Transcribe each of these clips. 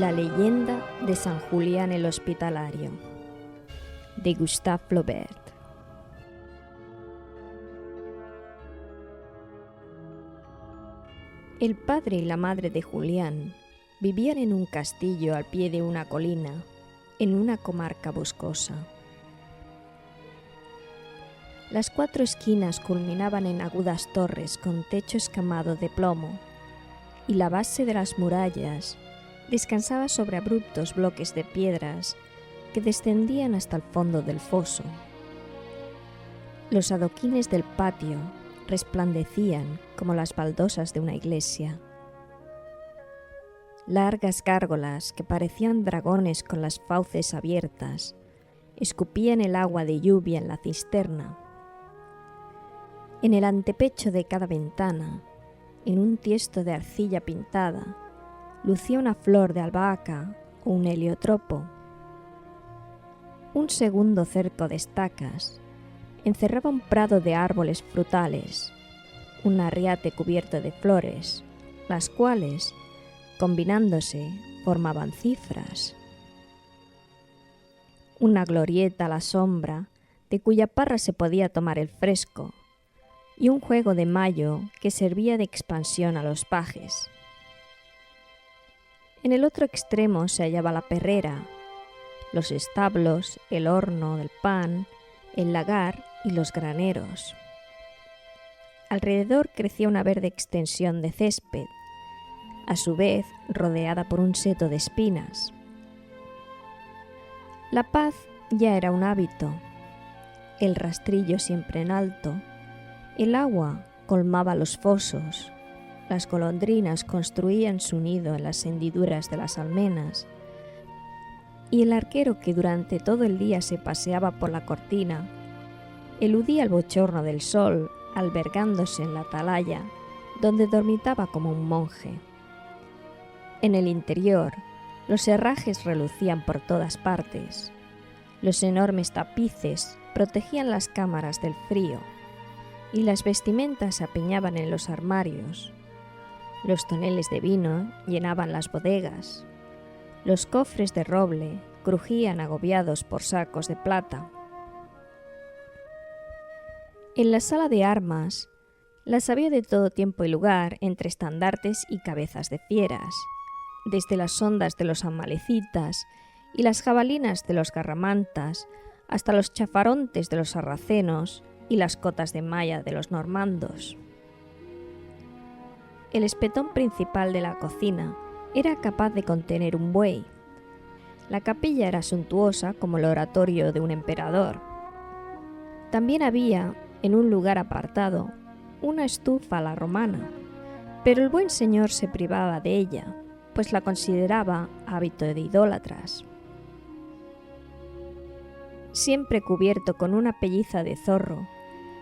La leyenda de San Julián el Hospitalario, de Gustave Flaubert. El padre y la madre de Julián vivían en un castillo al pie de una colina, en una comarca boscosa. Las 4 esquinas culminaban en agudas torres con techo escamado de plomo, y la base de las murallas descansaba sobre abruptos bloques de piedras que descendían hasta el fondo del foso. Los adoquines del patio resplandecían como las baldosas de una iglesia. Largas gárgolas que parecían dragones con las fauces abiertas escupían el agua de lluvia en la cisterna. En el antepecho de cada ventana, en un tiesto de arcilla pintada, lucía una flor de albahaca o un heliotropo. Un segundo cerco de estacas encerraba un prado de árboles frutales, un arriate cubierto de flores, las cuales, combinándose, formaban cifras. Una glorieta a la sombra, de cuya parra se podía tomar el fresco, y un juego de mayo que servía de expansión a los pajes. En el otro extremo se hallaba la perrera, los establos, el horno del pan, el lagar y los graneros. Alrededor crecía una verde extensión de césped, a su vez rodeada por un seto de espinas. La paz ya era un hábito, el rastrillo siempre en alto, el agua colmaba los fosos, las golondrinas construían su nido en las hendiduras de las almenas, y el arquero que durante todo el día se paseaba por la cortina eludía el bochorno del sol albergándose en la atalaya, donde dormitaba como un monje. En el interior, los herrajes relucían por todas partes. Los enormes tapices protegían las cámaras del frío, y las vestimentas se apiñaban en los armarios. Los toneles de vino llenaban las bodegas. Los cofres de roble crujían agobiados por sacos de plata. En la sala de armas las había de todo tiempo y lugar entre estandartes y cabezas de fieras, desde las ondas de los amalecitas y las jabalinas de los garramantas hasta los chafarontes de los sarracenos y las cotas de malla de los normandos. El espetón principal de la cocina era capaz de contener un buey. La capilla era suntuosa como el oratorio de un emperador. También había, en un lugar apartado, una estufa a la romana, pero el buen señor se privaba de ella, pues la consideraba hábito de idólatras. Siempre cubierto con una pelliza de zorro,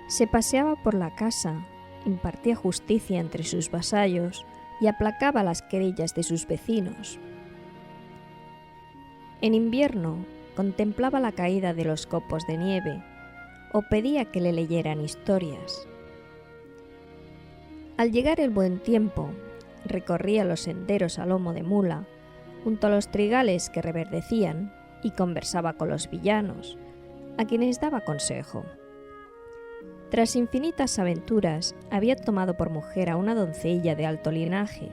se paseaba por la casa, impartía justicia entre sus vasallos y aplacaba las querellas de sus vecinos. En invierno contemplaba la caída de los copos de nieve o pedía que le leyeran historias. Al llegar el buen tiempo, recorría los senderos a lomo de mula, junto a los trigales que reverdecían, y conversaba con los villanos, a quienes daba consejo. Tras infinitas aventuras, había tomado por mujer a una doncella de alto linaje.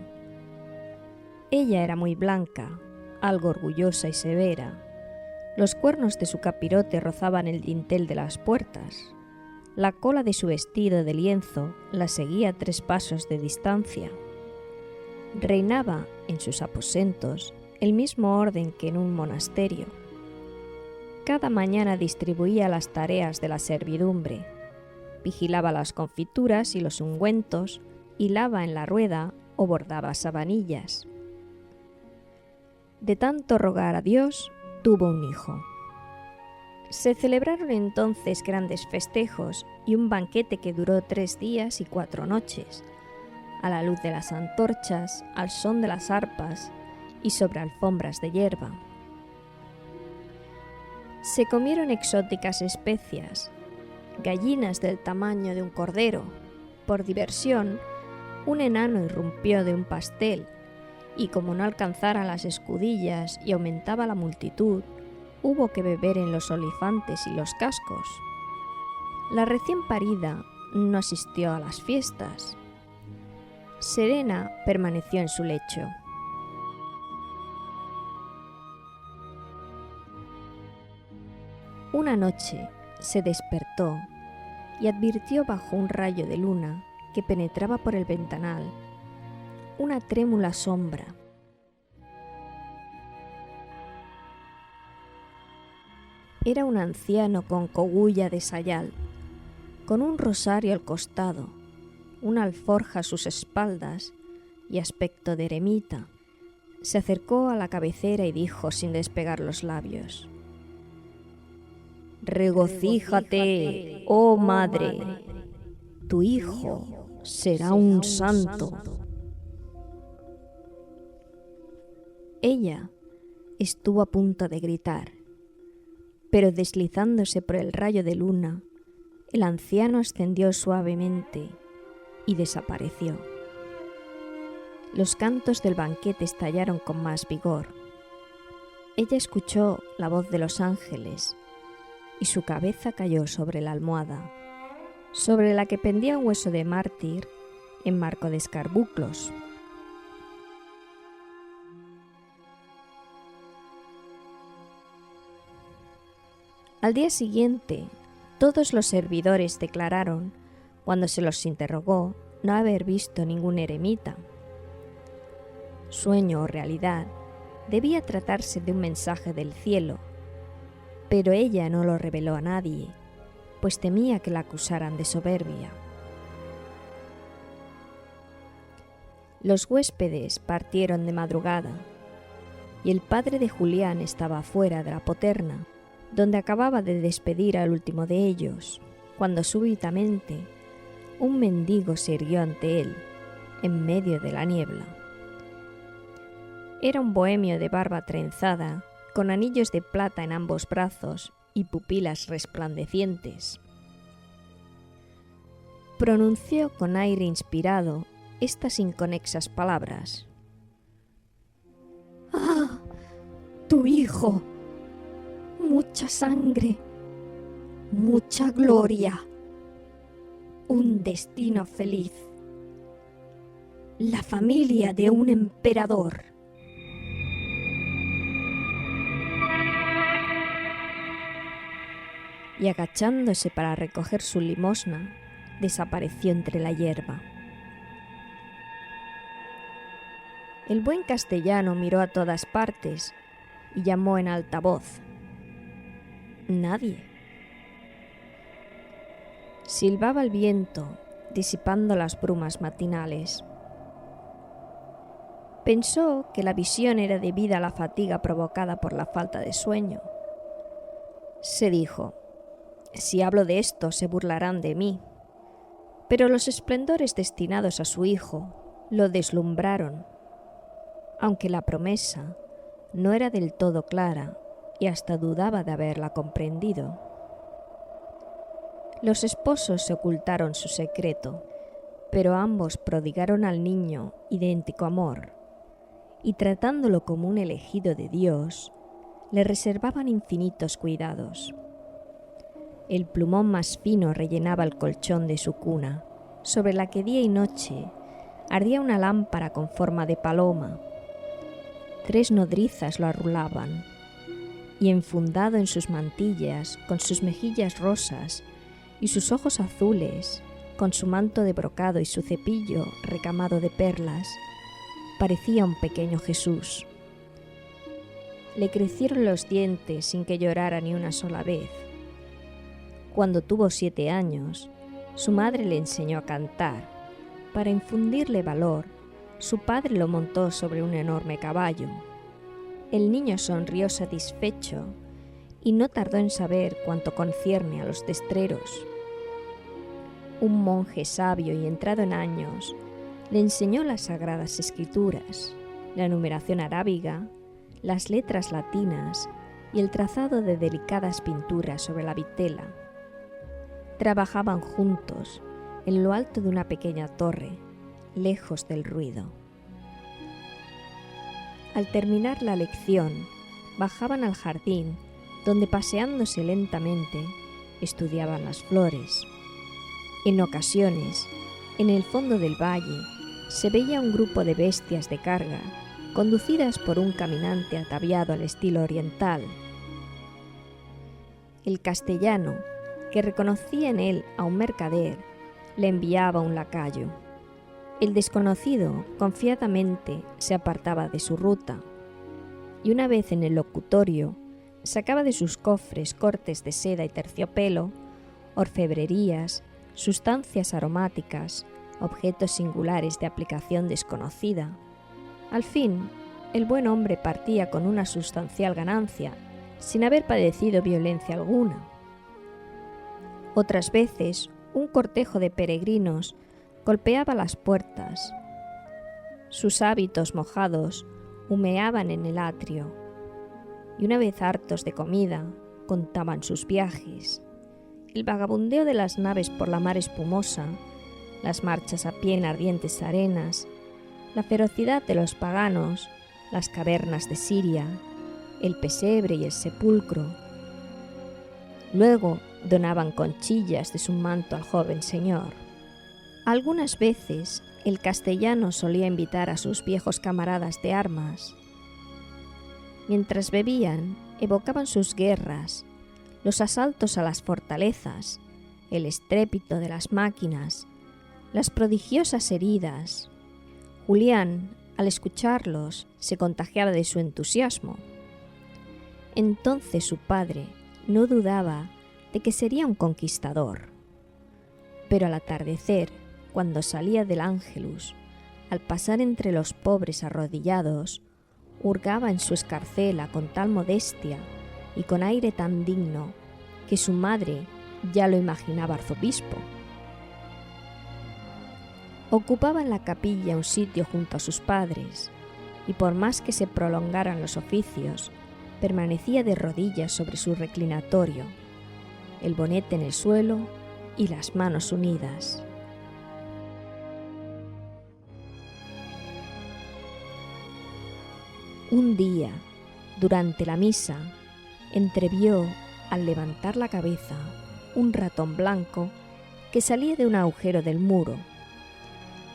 Ella era muy blanca, algo orgullosa y severa. Los cuernos de su capirote rozaban el dintel de las puertas. La cola de su vestido de lienzo la seguía a 3 pasos de distancia. Reinaba en sus aposentos el mismo orden que en un monasterio. Cada mañana distribuía las tareas de la servidumbre. Vigilaba las confituras y los ungüentos, hilaba en la rueda o bordaba sabanillas. De tanto rogar a Dios, tuvo un hijo. Se celebraron entonces grandes festejos y un banquete que duró 3 días y 4 noches, a la luz de las antorchas, al son de las arpas y sobre alfombras de hierba. Se comieron exóticas especias, gallinas del tamaño de un cordero. Por diversión, un enano irrumpió de un pastel y como no alcanzara las escudillas y aumentaba la multitud, hubo que beber en los olifantes y los cascos. La recién parida no asistió a las fiestas. Serena permaneció en su lecho. Una noche se despertó y advirtió bajo un rayo de luna que penetraba por el ventanal una trémula sombra. Era un anciano con cogulla de sayal, con un rosario al costado, una alforja a sus espaldas y aspecto de eremita. Se acercó a la cabecera y dijo sin despegar los labios: «Regocíjate, oh madre, tu hijo será un santo». Ella estuvo a punto de gritar, pero deslizándose por el rayo de luna, el anciano ascendió suavemente y desapareció. Los cantos del banquete estallaron con más vigor. Ella escuchó la voz de los ángeles y su cabeza cayó sobre la almohada, sobre la que pendía un hueso de mártir en marco de escarbuclos. Al día siguiente, todos los servidores declararon, cuando se los interrogó, no haber visto ningún eremita. Sueño o realidad, debía tratarse de un mensaje del cielo, pero ella no lo reveló a nadie, pues temía que la acusaran de soberbia. Los huéspedes partieron de madrugada, y el padre de Julián estaba fuera de la poterna, donde acababa de despedir al último de ellos, cuando súbitamente un mendigo se irguió ante él, en medio de la niebla. Era un bohemio de barba trenzada, con anillos de plata en ambos brazos y pupilas resplandecientes. Pronunció con aire inspirado estas inconexas palabras: «¡Ah, tu hijo! Mucha sangre, mucha gloria, un destino feliz, la familia de un emperador». Y agachándose para recoger su limosna, desapareció entre la hierba. El buen castellano miró a todas partes y llamó en alta voz. Nadie. Silbaba el viento, disipando las brumas matinales. Pensó que la visión era debida a la fatiga provocada por la falta de sueño. Se dijo: «Si hablo de esto, se burlarán de mí». Pero los esplendores destinados a su hijo lo deslumbraron, aunque la promesa no era del todo clara y hasta dudaba de haberla comprendido. Los esposos se ocultaron su secreto, pero ambos prodigaron al niño idéntico amor, y tratándolo como un elegido de Dios, le reservaban infinitos cuidados. El plumón más fino rellenaba el colchón de su cuna, sobre la que día y noche ardía una lámpara con forma de paloma. 3 nodrizas lo arrulaban, y enfundado en sus mantillas, con sus mejillas rosas y sus ojos azules, con su manto de brocado y su cepillo recamado de perlas, parecía un pequeño Jesús. Le crecieron los dientes sin que llorara ni una sola vez. Cuando tuvo 7 años, su madre le enseñó a cantar. Para infundirle valor, su padre lo montó sobre un enorme caballo. El niño sonrió satisfecho y no tardó en saber cuanto concierne a los destreros. Un monje sabio y entrado en años le enseñó las sagradas escrituras, la numeración arábiga, las letras latinas y el trazado de delicadas pinturas sobre la vitela. Trabajaban juntos en lo alto de una pequeña torre, lejos del ruido. Al terminar la lección, bajaban al jardín, donde paseándose lentamente, estudiaban las flores. En ocasiones, en el fondo del valle, se veía un grupo de bestias de carga, conducidas por un caminante ataviado al estilo oriental. El castellano, que reconocía en él a un mercader, le enviaba un lacayo. El desconocido confiadamente se apartaba de su ruta, y una vez en el locutorio sacaba de sus cofres cortes de seda y terciopelo, orfebrerías, sustancias aromáticas, objetos singulares de aplicación desconocida. Al fin, el buen hombre partía con una sustancial ganancia, sin haber padecido violencia alguna. Otras veces, un cortejo de peregrinos golpeaba las puertas. Sus hábitos mojados humeaban en el atrio, y una vez hartos de comida, contaban sus viajes. El vagabundeo de las naves por la mar espumosa, las marchas a pie en ardientes arenas, la ferocidad de los paganos, las cavernas de Siria, el pesebre y el sepulcro. Luego donaban conchillas de su manto al joven señor. Algunas veces el castellano solía invitar a sus viejos camaradas de armas. Mientras bebían, evocaban sus guerras, los asaltos a las fortalezas, el estrépito de las máquinas, las prodigiosas heridas. Julián, al escucharlos, se contagiaba de su entusiasmo. Entonces su padre no dudaba de que sería un conquistador. Pero al atardecer, cuando salía del Ángelus, al pasar entre los pobres arrodillados, hurgaba en su escarcela con tal modestia y con aire tan digno que su madre ya lo imaginaba arzobispo. Ocupaba en la capilla un sitio junto a sus padres, y por más que se prolongaran los oficios, permanecía de rodillas sobre su reclinatorio, el bonete en el suelo y las manos unidas. Un día, durante la misa, entrevió, al levantar la cabeza, un ratón blanco que salía de un agujero del muro.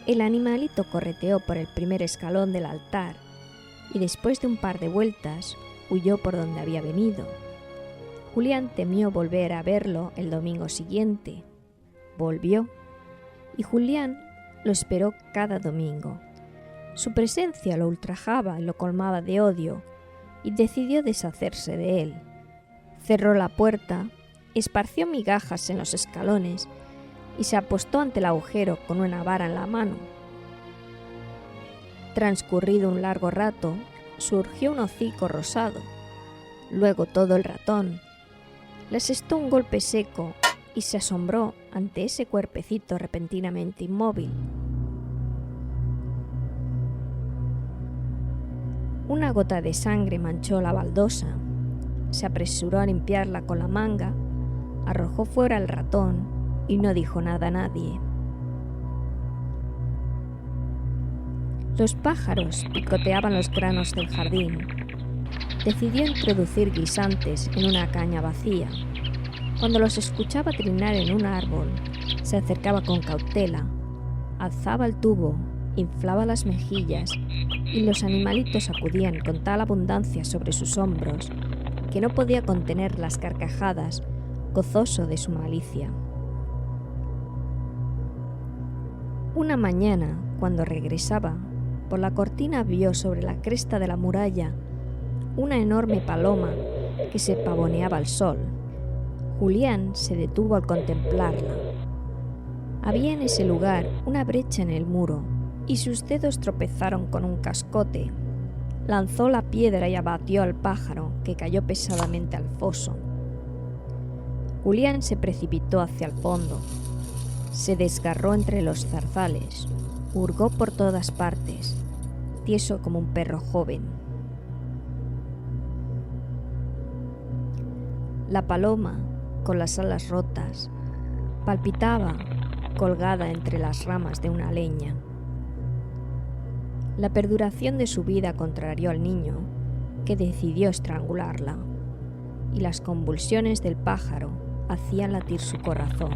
El animalito correteó por el primer escalón del altar y después de un par de vueltas huyó por donde había venido. Julián temió volver a verlo el domingo siguiente. Volvió y Julián lo esperó cada domingo. Su presencia lo ultrajaba y lo colmaba de odio, y decidió deshacerse de él. Cerró la puerta, esparció migajas en los escalones y se apostó ante el agujero con una vara en la mano. Transcurrido un largo rato, surgió un hocico rosado, luego todo el ratón. Le asestó un golpe seco y se asombró ante ese cuerpecito repentinamente inmóvil. Una gota de sangre manchó la baldosa. Se apresuró a limpiarla con la manga, arrojó fuera el ratón y no dijo nada a nadie. Los pájaros picoteaban los granos del jardín. Decidió introducir guisantes en una caña vacía. Cuando los escuchaba trinar en un árbol, se acercaba con cautela, alzaba el tubo, inflaba las mejillas y los animalitos acudían con tal abundancia sobre sus hombros que no podía contener las carcajadas, gozoso de su malicia. Una mañana, cuando regresaba, por la cortina vio sobre la cresta de la muralla una enorme paloma que se pavoneaba al sol. Julián se detuvo al contemplarla. Había en ese lugar una brecha en el muro y sus dedos tropezaron con un cascote. Lanzó la piedra y abatió al pájaro, que cayó pesadamente al foso. Julián se precipitó hacia el fondo. Se desgarró entre los zarzales, hurgó por todas partes, tieso como un perro joven. La paloma, con las alas rotas, palpitaba colgada entre las ramas de una leña. La perduración de su vida contrarió al niño, que decidió estrangularla, y las convulsiones del pájaro hacían latir su corazón,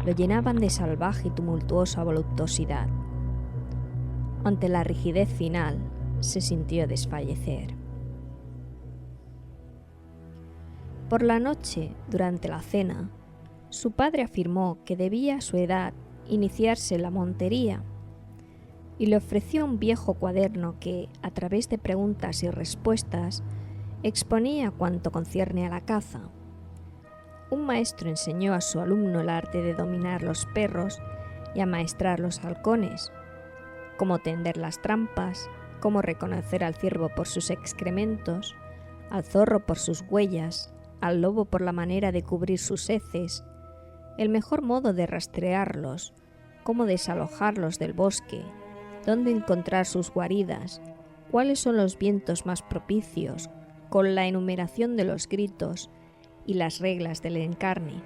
lo llenaban de salvaje y tumultuosa voluptuosidad. Ante la rigidez final, se sintió desfallecer. Por la noche, durante la cena, su padre afirmó que debía a su edad iniciarse en la montería y le ofreció un viejo cuaderno que, a través de preguntas y respuestas, exponía cuanto concierne a la caza. Un maestro enseñó a su alumno el arte de dominar los perros y amaestrar los halcones, cómo tender las trampas, cómo reconocer al ciervo por sus excrementos, al zorro por sus huellas, al lobo por la manera de cubrir sus heces, el mejor modo de rastrearlos, cómo desalojarlos del bosque, dónde encontrar sus guaridas, cuáles son los vientos más propicios, con la enumeración de los gritos y las reglas del encarne.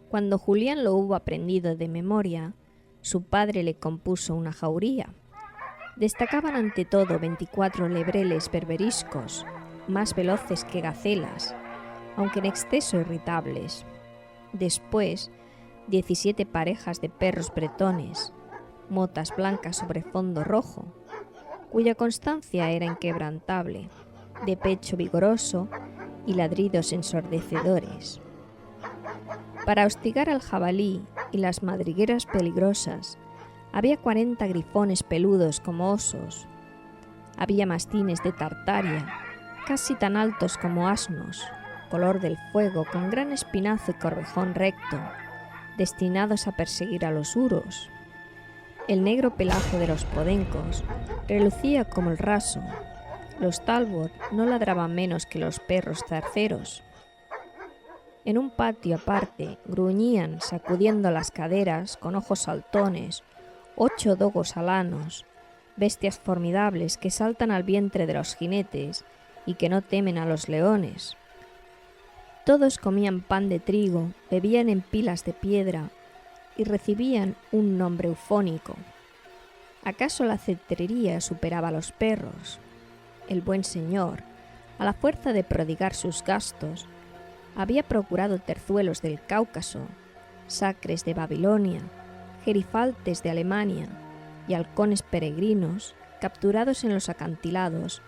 Cuando Julián lo hubo aprendido de memoria, su padre le compuso una jauría. Destacaban ante todo 24 lebreles berberiscos, más veloces que gacelas, aunque en exceso irritables. Después, 17 parejas de perros bretones, motas blancas sobre fondo rojo, cuya constancia era inquebrantable, de pecho vigoroso y ladridos ensordecedores. Para hostigar al jabalí y las madrigueras peligrosas, había 40 grifones peludos como osos. Había mastines de Tartaria, casi tan altos como asnos, color del fuego, con gran espinazo y corvejón recto, destinados a perseguir a los huros. El negro pelaje de los podencos relucía como el raso. Los Talbot no ladraban menos que los perros zarceros. En un patio aparte gruñían, sacudiendo las caderas, con ojos saltones, 8 dogos alanos, bestias formidables que saltan al vientre de los jinetes y que no temen a los leones. Todos comían pan de trigo, bebían en pilas de piedra y recibían un nombre eufónico. ¿Acaso la cetrería superaba a los perros? El buen señor, a la fuerza de prodigar sus gastos, había procurado terzuelos del Cáucaso, sacres de Babilonia, gerifaltes de Alemania y halcones peregrinos capturados en los acantilados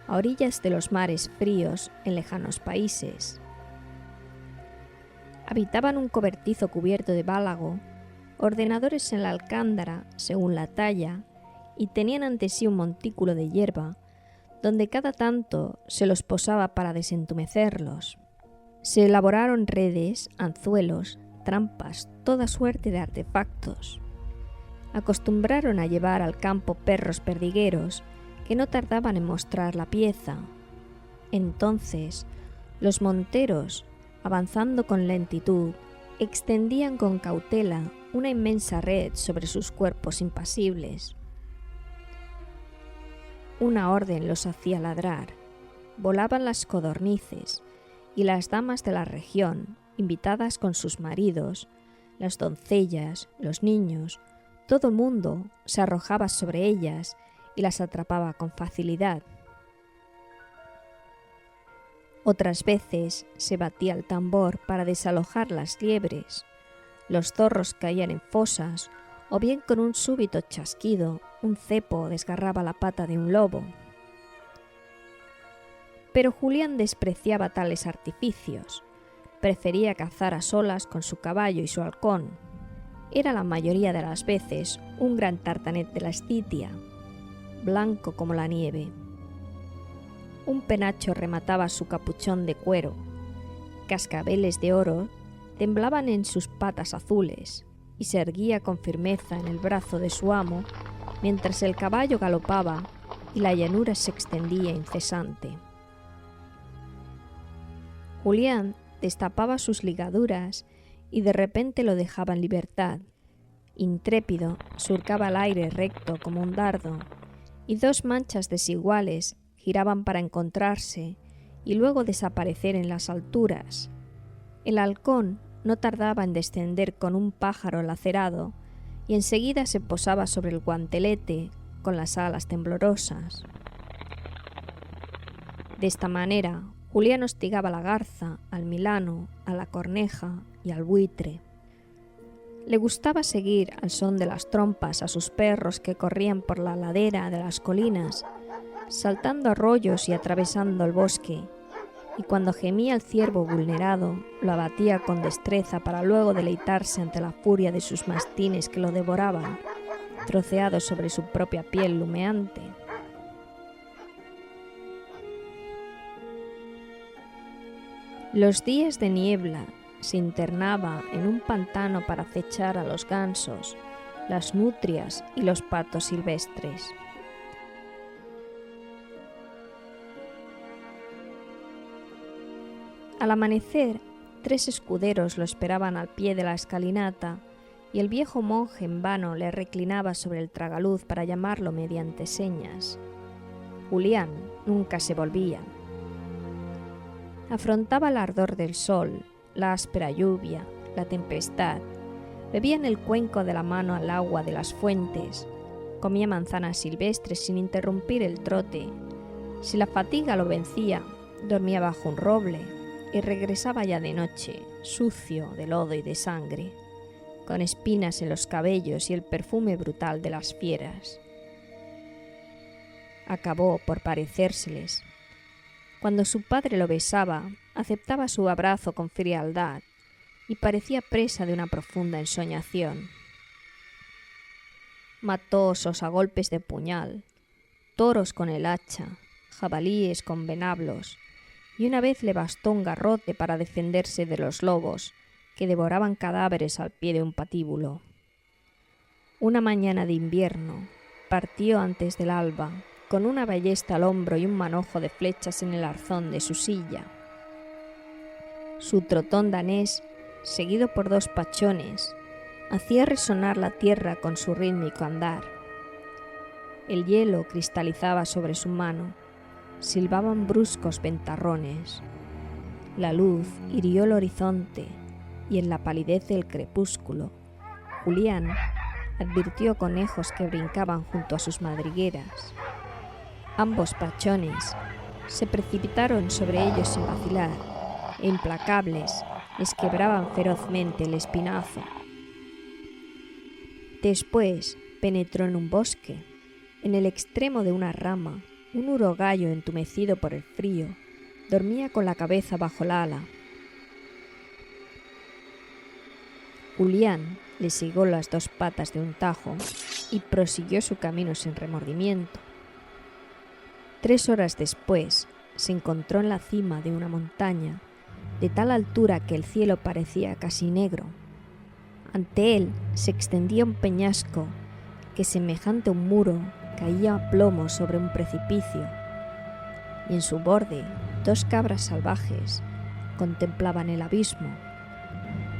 a orillas de los mares fríos en lejanos países. Habitaban un cobertizo cubierto de bálago, ordenadores en la alcándara según la talla, y tenían ante sí un montículo de hierba, donde cada tanto se los posaba para desentumecerlos. Se elaboraron redes, anzuelos, trampas, toda suerte de artefactos. Acostumbraron a llevar al campo perros perdigueros que no tardaban en mostrar la pieza. Entonces, los monteros, avanzando con lentitud, extendían con cautela una inmensa red sobre sus cuerpos impasibles. Una orden los hacía ladrar. Volaban las codornices, y las damas de la región, invitadas con sus maridos, las doncellas, los niños, todo el mundo se arrojaba sobre ellas y las atrapaba con facilidad. Otras veces se batía el tambor para desalojar las liebres, los zorros caían en fosas, o bien con un súbito chasquido un cepo desgarraba la pata de un lobo. Pero Julián despreciaba tales artificios, prefería cazar a solas con su caballo y su halcón. Era la mayoría de las veces un gran tartanet de la Estitia, blanco como la nieve. Un penacho remataba su capuchón de cuero, cascabeles de oro temblaban en sus patas azules y se erguía con firmeza en el brazo de su amo mientras el caballo galopaba y la llanura se extendía incesante. Julián destapaba sus ligaduras y de repente lo dejaba en libertad. Intrépido, surcaba el aire recto como un dardo, y 2 manchas desiguales giraban para encontrarse y luego desaparecer en las alturas. El halcón no tardaba en descender con un pájaro lacerado y enseguida se posaba sobre el guantelete con las alas temblorosas. De esta manera, Julián hostigaba a la garza, al milano, a la corneja y al buitre. Le gustaba seguir al son de las trompas a sus perros que corrían por la ladera de las colinas, saltando arroyos y atravesando el bosque, y cuando gemía el ciervo vulnerado, lo abatía con destreza para luego deleitarse ante la furia de sus mastines que lo devoraban, troceados sobre su propia piel humeante. Los días de niebla se internaba en un pantano para acechar a los gansos, las nutrias y los patos silvestres. Al amanecer, 3 escuderos lo esperaban al pie de la escalinata y el viejo monje en vano le reclinaba sobre el tragaluz para llamarlo mediante señas. Julián nunca se volvía. Afrontaba el ardor del sol, la áspera lluvia, la tempestad, bebía en el cuenco de la mano al agua de las fuentes, comía manzanas silvestres sin interrumpir el trote. Si la fatiga lo vencía, dormía bajo un roble y regresaba ya de noche, sucio de lodo y de sangre, con espinas en los cabellos y el perfume brutal de las fieras. Acabó por parecérseles. Cuando su padre lo besaba, aceptaba su abrazo con frialdad y parecía presa de una profunda ensoñación. Mató osos a golpes de puñal, toros con el hacha, jabalíes con venablos, y una vez le bastó un garrote para defenderse de los lobos que devoraban cadáveres al pie de un patíbulo. Una mañana de invierno partió antes del alba, con una ballesta al hombro y un manojo de flechas en el arzón de su silla. Su trotón danés, seguido por 2 pachones, hacía resonar la tierra con su rítmico andar. El hielo cristalizaba sobre su mano, silbaban bruscos ventarrones. La luz hirió el horizonte y en la palidez del crepúsculo, Julián advirtió conejos que brincaban junto a sus madrigueras. Ambos pachones se precipitaron sobre ellos sin vacilar e implacables les quebraban ferozmente el espinazo. Después penetró en un bosque. En el extremo de una rama, un urogallo entumecido por el frío dormía con la cabeza bajo el ala. Julián le siguió las 2 patas de un tajo y prosiguió su camino sin remordimiento. 3 horas después se encontró en la cima de una montaña de tal altura que el cielo parecía casi negro. Ante él se extendía un peñasco que, semejante a un muro, caía a plomo sobre un precipicio, y en su borde 2 cabras salvajes contemplaban el abismo.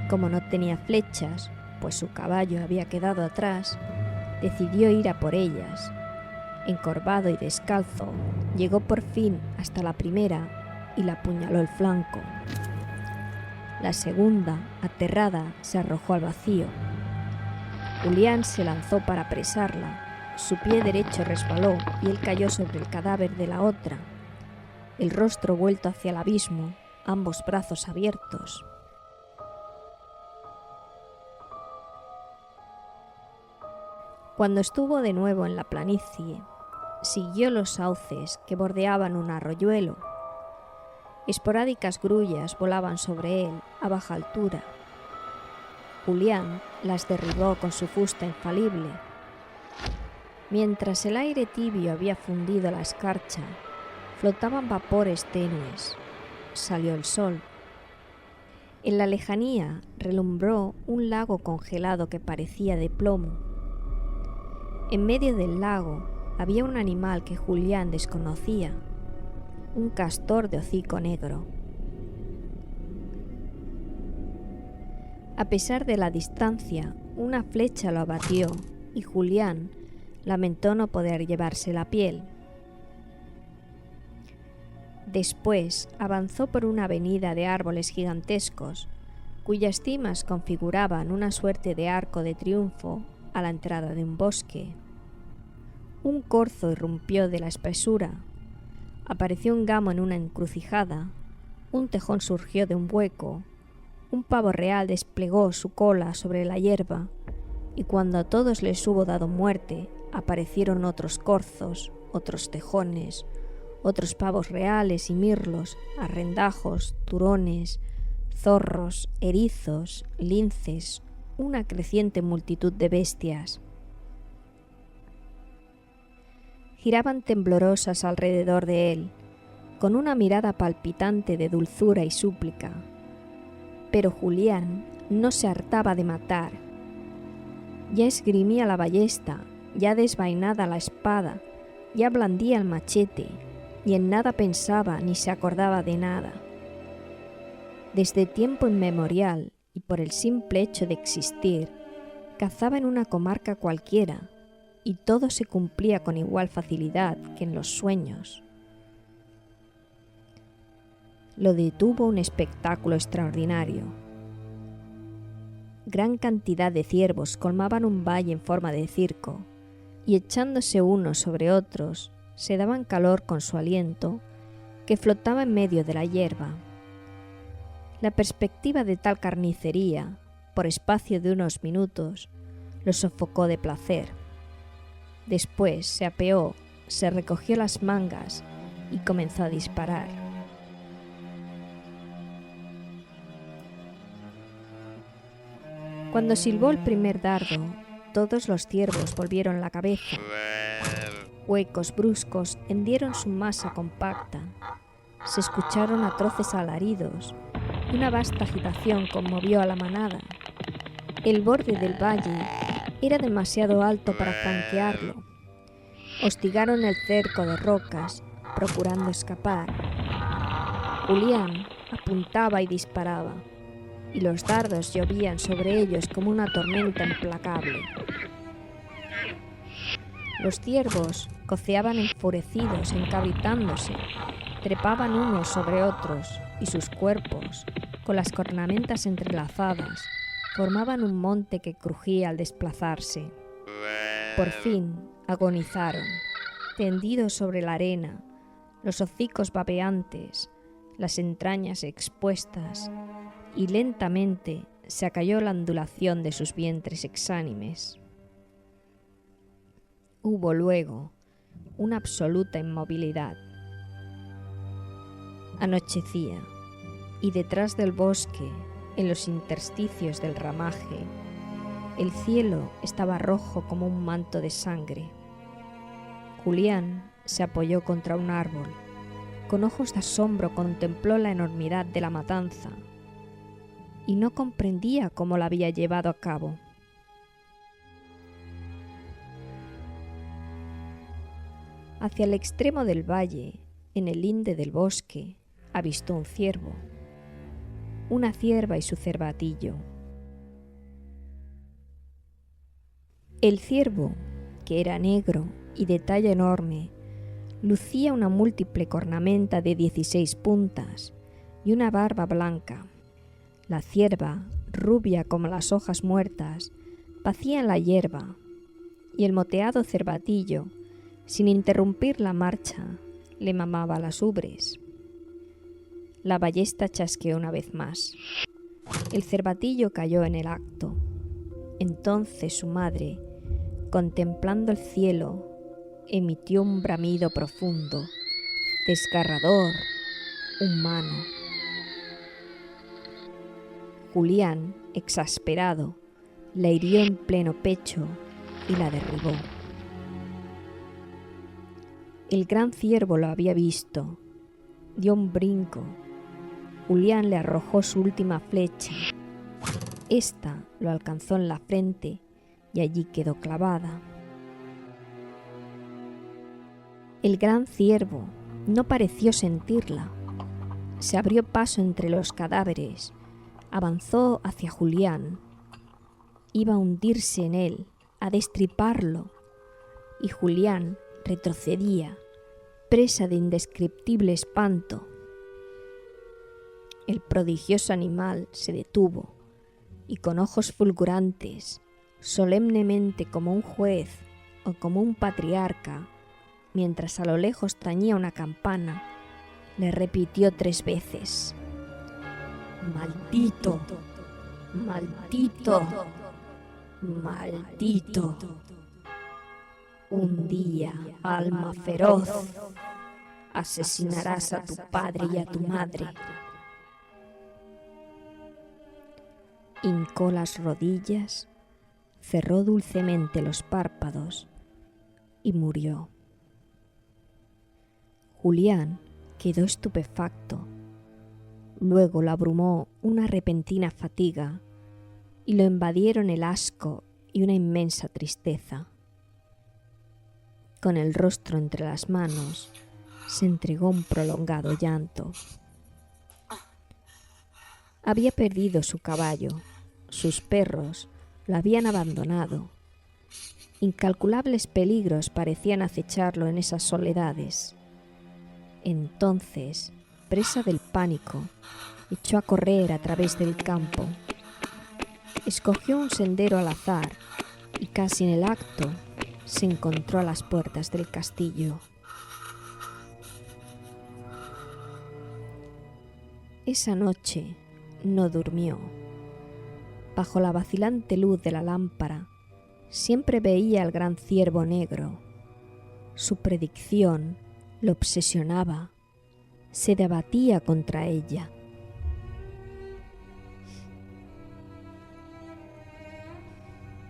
Como no tenía flechas, pues su caballo había quedado atrás, decidió ir a por ellas. Encorvado y descalzo, llegó por fin hasta la primera y la apuñaló el flanco. La segunda, aterrada, se arrojó al vacío. Julián se lanzó para apresarla. Su pie derecho resbaló y él cayó sobre el cadáver de la otra, el rostro vuelto hacia el abismo, ambos brazos abiertos. Cuando estuvo de nuevo en la planicie, siguió los sauces que bordeaban un arroyuelo. Esporádicas grullas volaban sobre él a baja altura. Julián las derribó con su fusta infalible. Mientras el aire tibio había fundido la escarcha, flotaban vapores tenues. Salió el sol. En la lejanía relumbró un lago congelado que parecía de plomo. En medio del lago había un animal que Julián desconocía, un castor de hocico negro. A pesar de la distancia, una flecha lo abatió y Julián lamentó no poder llevarse la piel. Después avanzó por una avenida de árboles gigantescos, cuyas cimas configuraban una suerte de arco de triunfo a la entrada de un bosque. Un corzo irrumpió de la espesura. Apareció un gamo en una encrucijada. Un tejón surgió de un hueco. Un pavo real desplegó su cola sobre la hierba. Y cuando a todos les hubo dado muerte, aparecieron otros corzos, otros tejones, otros pavos reales y mirlos, arrendajos, turones, zorros, erizos, linces, una creciente multitud de bestias. Giraban temblorosas alrededor de él, con una mirada palpitante de dulzura y súplica. Pero Julián no se hartaba de matar. Ya esgrimía la ballesta, ya desvainada la espada, ya blandía el machete, y en nada pensaba ni se acordaba de nada. Desde tiempo inmemorial, y por el simple hecho de existir, cazaba en una comarca cualquiera, y todo se cumplía con igual facilidad que en los sueños. Lo detuvo un espectáculo extraordinario. Gran cantidad de ciervos colmaban un valle en forma de circo, y echándose unos sobre otros, se daban calor con su aliento, que flotaba en medio de la hierba. La perspectiva de tal carnicería, por espacio de unos minutos, lo sofocó de placer. Después se apeó, se recogió las mangas y comenzó a disparar. Cuando silbó el primer dardo, todos los ciervos volvieron la cabeza. Huecos bruscos hendieron su masa compacta. Se escucharon atroces alaridos y una vasta agitación conmovió a la manada. El borde del valle era demasiado alto para franquearlo. Hostigaron el cerco de rocas, procurando escapar. Julián apuntaba y disparaba, y los dardos llovían sobre ellos como una tormenta implacable. Los ciervos coceaban enfurecidos, encabritándose, trepaban unos sobre otros, y sus cuerpos, con las cornamentas entrelazadas, formaban un monte que crujía al desplazarse. Por fin agonizaron, tendidos sobre la arena, los hocicos babeantes, las entrañas expuestas, y lentamente se acalló la ondulación de sus vientres exánimes. Hubo luego una absoluta inmovilidad. Anochecía, y detrás del bosque, en los intersticios del ramaje, el cielo estaba rojo como un manto de sangre. Julián se apoyó contra un árbol. Con ojos de asombro contempló la enormidad de la matanza y no comprendía cómo la había llevado a cabo. Hacia el extremo del valle, en el linde del bosque, avistó un ciervo, una cierva y su cervatillo. El ciervo, que era negro y de talla enorme, lucía una múltiple cornamenta de 16 puntas y una barba blanca. La cierva, rubia como las hojas muertas, pacía en la hierba, y el moteado cervatillo, sin interrumpir la marcha, le mamaba las ubres. La ballesta chasqueó una vez más. El cervatillo cayó en el acto. Entonces su madre, contemplando el cielo, emitió un bramido profundo, desgarrador, humano. Julián, exasperado, la hirió en pleno pecho y la derribó. El gran ciervo lo había visto. Dio un brinco. Julián le arrojó su última flecha. Esta lo alcanzó en la frente y allí quedó clavada. El gran ciervo no pareció sentirla. Se abrió paso entre los cadáveres, avanzó hacia Julián. Iba a hundirse en él, a destriparlo, y Julián retrocedía, presa de indescriptible espanto. El prodigioso animal se detuvo y con ojos fulgurantes, solemnemente como un juez o como un patriarca, mientras a lo lejos tañía una campana, le repitió 3 veces: «Maldito, maldito, maldito. Un día, alma feroz, asesinarás a tu padre y a tu madre». Hincó las rodillas, cerró dulcemente los párpados y murió. Julián quedó estupefacto. Luego lo abrumó una repentina fatiga y lo invadieron el asco y una inmensa tristeza. Con el rostro entre las manos, se entregó un prolongado llanto. Había perdido su caballo, sus perros lo habían abandonado. Incalculables peligros parecían acecharlo en esas soledades. Entonces, presa del pánico, echó a correr a través del campo. Escogió un sendero al azar y casi en el acto se encontró a las puertas del castillo. Esa noche no durmió. Bajo la vacilante luz de la lámpara, siempre veía al gran ciervo negro. Su predicción lo obsesionaba, se debatía contra ella.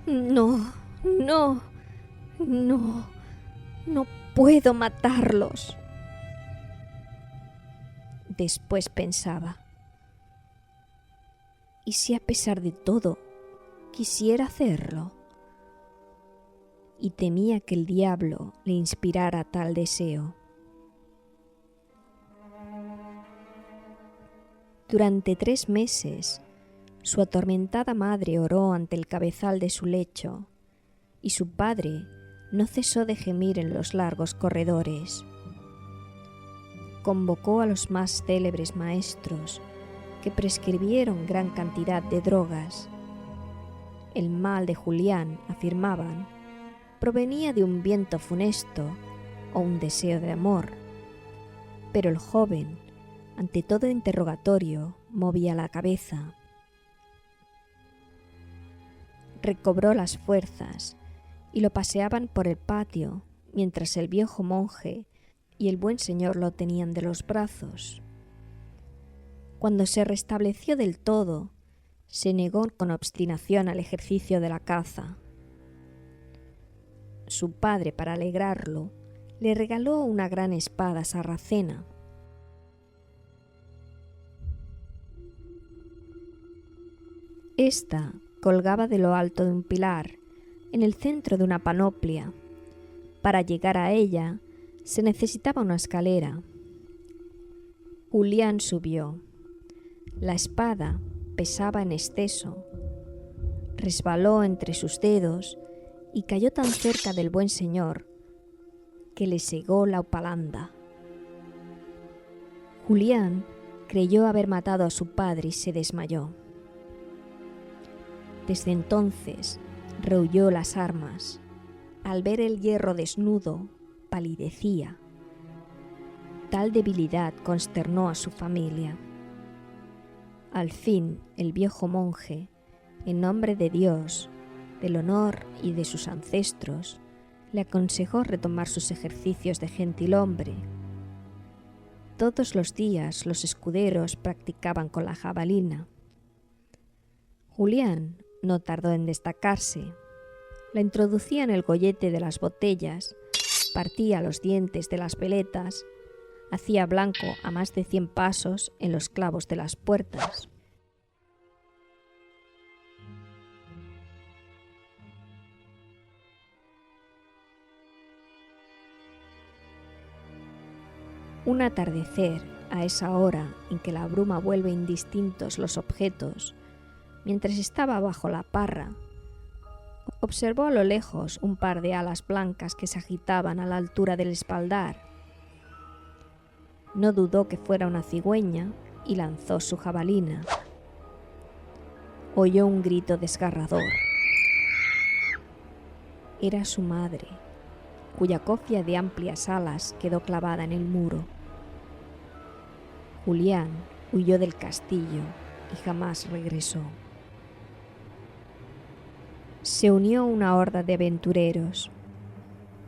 No puedo matarlos. Después pensaba: ¿y si a pesar de todo quisiera hacerlo? Y temía que el diablo le inspirara tal deseo. Durante 3 meses, su atormentada madre oró ante el cabezal de su lecho, y su padre no cesó de gemir en los largos corredores. Convocó a los más célebres maestros, que prescribieron gran cantidad de drogas. El mal de Julián, afirmaban, provenía de un viento funesto o un deseo de amor, pero el joven, ante todo interrogatorio, movía la cabeza. Recobró las fuerzas y lo paseaban por el patio, mientras el viejo monje y el buen señor lo tenían de los brazos. Cuando se restableció del todo, se negó con obstinación al ejercicio de la caza. Su padre, para alegrarlo, le regaló una gran espada sarracena. Esta colgaba de lo alto de un pilar, en el centro de una panoplia. Para llegar a ella se necesitaba una escalera. Julián subió. La espada pesaba en exceso. Resbaló entre sus dedos y cayó tan cerca del buen señor que le segó la opalanda. Julián creyó haber matado a su padre y se desmayó. Desde entonces rehuyó las armas. Al ver el hierro desnudo, palidecía. Tal debilidad consternó a su familia. Al fin, el viejo monje, en nombre de Dios, del honor y de sus ancestros, le aconsejó retomar sus ejercicios de gentilhombre. Todos los días los escuderos practicaban con la jabalina. Julián no tardó en destacarse. La introducía en el gollete de las botellas, partía los dientes de las veletas, hacía blanco a más de 100 pasos en los clavos de las puertas. Un atardecer, a esa hora en que la bruma vuelve indistintos los objetos, mientras estaba bajo la parra, observó a lo lejos un par de alas blancas que se agitaban a la altura del espaldar. No dudó que fuera una cigüeña y lanzó su jabalina. Oyó un grito desgarrador. era su madre, cuya cofia de amplias alas quedó clavada en el muro. Julián huyó del castillo y jamás regresó. Se unió a una horda de aventureros.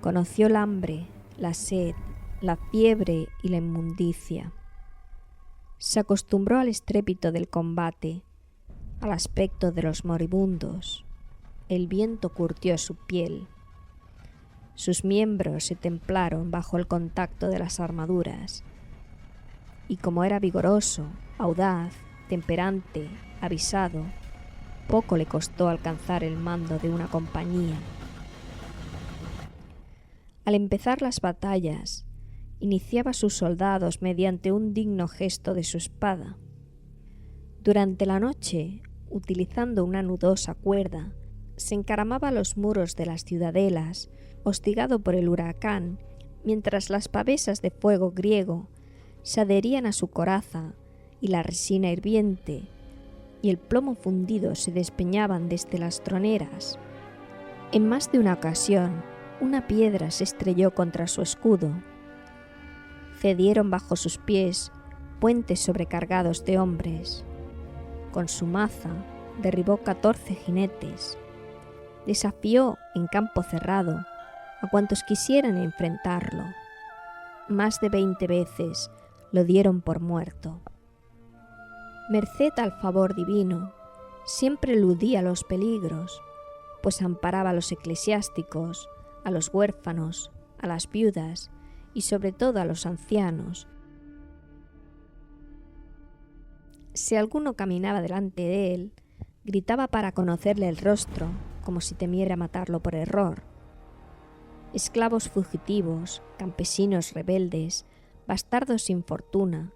Conoció el hambre, la sed, la fiebre y la inmundicia. Se acostumbró al estrépito del combate, al aspecto de los moribundos. El viento curtió su piel. Sus miembros se templaron bajo el contacto de las armaduras. Y como era vigoroso, audaz, temperante, avisado, poco le costó alcanzar el mando de una compañía. Al empezar las batallas, iniciaba a sus soldados mediante un digno gesto de su espada. Durante la noche, utilizando una nudosa cuerda, se encaramaba a los muros de las ciudadelas, hostigado por el huracán, mientras las pavesas de fuego griego se adherían a su coraza y la resina hirviente y el plomo fundido se despeñaban desde las troneras. En más de una ocasión, una piedra se estrelló contra su escudo. Cedieron bajo sus pies puentes sobrecargados de hombres. Con su maza derribó 14 jinetes. Desafió en campo cerrado a cuantos quisieran enfrentarlo. Más de 20 veces lo dieron por muerto. Merced al favor divino, siempre eludía los peligros, pues amparaba a los eclesiásticos, a los huérfanos, a las viudas y sobre todo a los ancianos. Si alguno caminaba delante de él, gritaba para conocerle el rostro, como si temiera matarlo por error. Esclavos fugitivos, campesinos rebeldes, bastardos sin fortuna,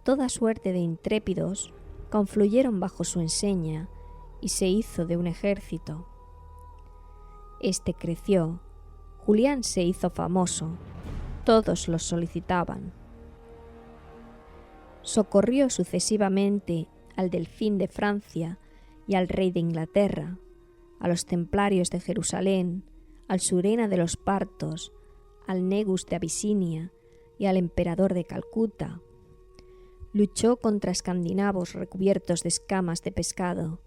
toda suerte de intrépidos confluyeron bajo su enseña y se hizo de un ejército. Este creció, Julián se hizo famoso, todos los solicitaban. Socorrió sucesivamente al Delfín de Francia y al rey de Inglaterra, a los templarios de Jerusalén, al Surena de los Partos, al Negus de Abisinia y al emperador de Calcuta. Luchó contra escandinavos recubiertos de escamas de pescado,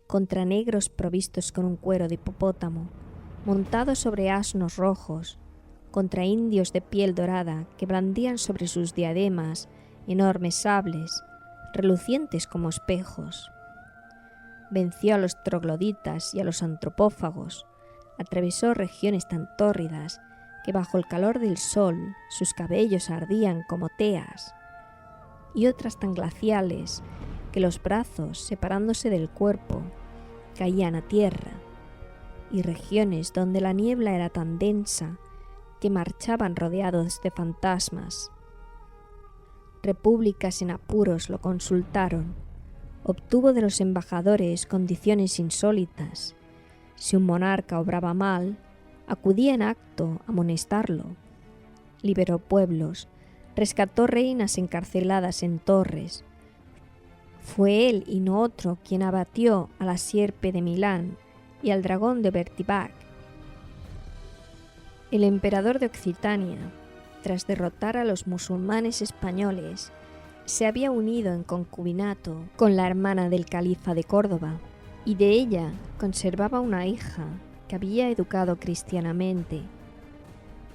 contra negros provistos con un cuero de hipopótamo, montados sobre asnos rojos, contra indios de piel dorada que blandían sobre sus diademas enormes sables, relucientes como espejos. Venció a los trogloditas y a los antropófagos, atravesó regiones tan tórridas que bajo el calor del sol sus cabellos ardían como teas, y otras tan glaciales que los brazos, separándose del cuerpo, caían a tierra, y regiones donde la niebla era tan densa que marchaban rodeados de fantasmas. Repúblicas en apuros lo consultaron, obtuvo de los embajadores condiciones insólitas. Si un monarca obraba mal, acudía en acto a amonestarlo. Liberó pueblos, rescató reinas encarceladas en torres. Fue él y no otro quien abatió a la sierpe de Milán y al dragón de Bertibac. El emperador de Occitania, tras derrotar a los musulmanes españoles, se había unido en concubinato con la hermana del califa de Córdoba, y de ella conservaba una hija que había educado cristianamente.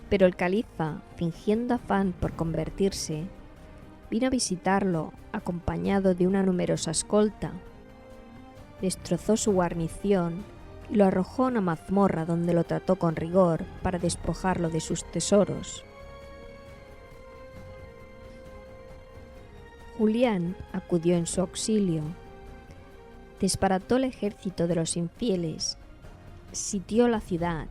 Pero el califa, fingiendo afán por convertirse, vino a visitarlo acompañado de una numerosa escolta. Destrozó su guarnición y lo arrojó a una mazmorra donde lo trató con rigor para despojarlo de sus tesoros. Julián acudió en su auxilio. Desbarató el ejército de los infieles, sitió la ciudad,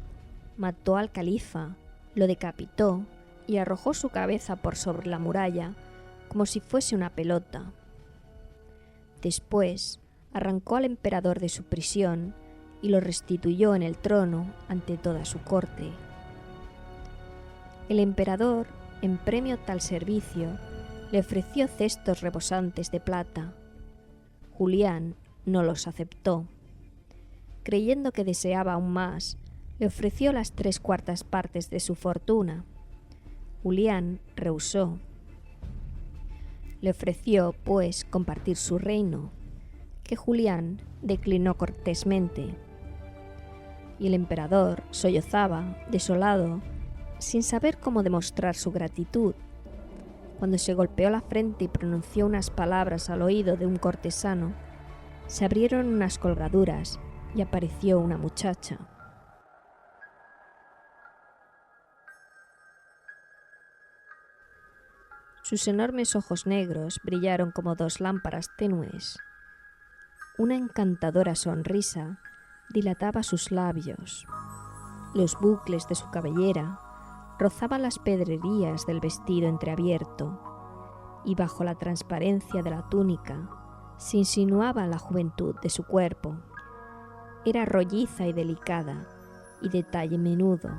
mató al califa, lo decapitó y arrojó su cabeza por sobre la muralla como si fuese una pelota. Después arrancó al emperador de su prisión y lo restituyó en el trono ante toda su corte. El emperador, en premio a tal servicio, le ofreció cestos rebosantes de plata. Julián no los aceptó. Creyendo que deseaba aún más, Le ofreció las 3/4 partes de su fortuna. Julián rehusó. Le ofreció, pues, compartir su reino, que Julián declinó cortésmente. Y el emperador sollozaba, desolado, sin saber cómo demostrar su gratitud. Cuando se golpeó la frente y pronunció unas palabras al oído de un cortesano, se abrieron unas colgaduras y apareció una muchacha. Sus enormes ojos negros brillaron como 2 lámparas tenues. Una encantadora sonrisa dilataba sus labios. Los bucles de su cabellera rozaban las pedrerías del vestido entreabierto, y bajo la transparencia de la túnica se insinuaba la juventud de su cuerpo. Era rolliza y delicada, y de talle menudo.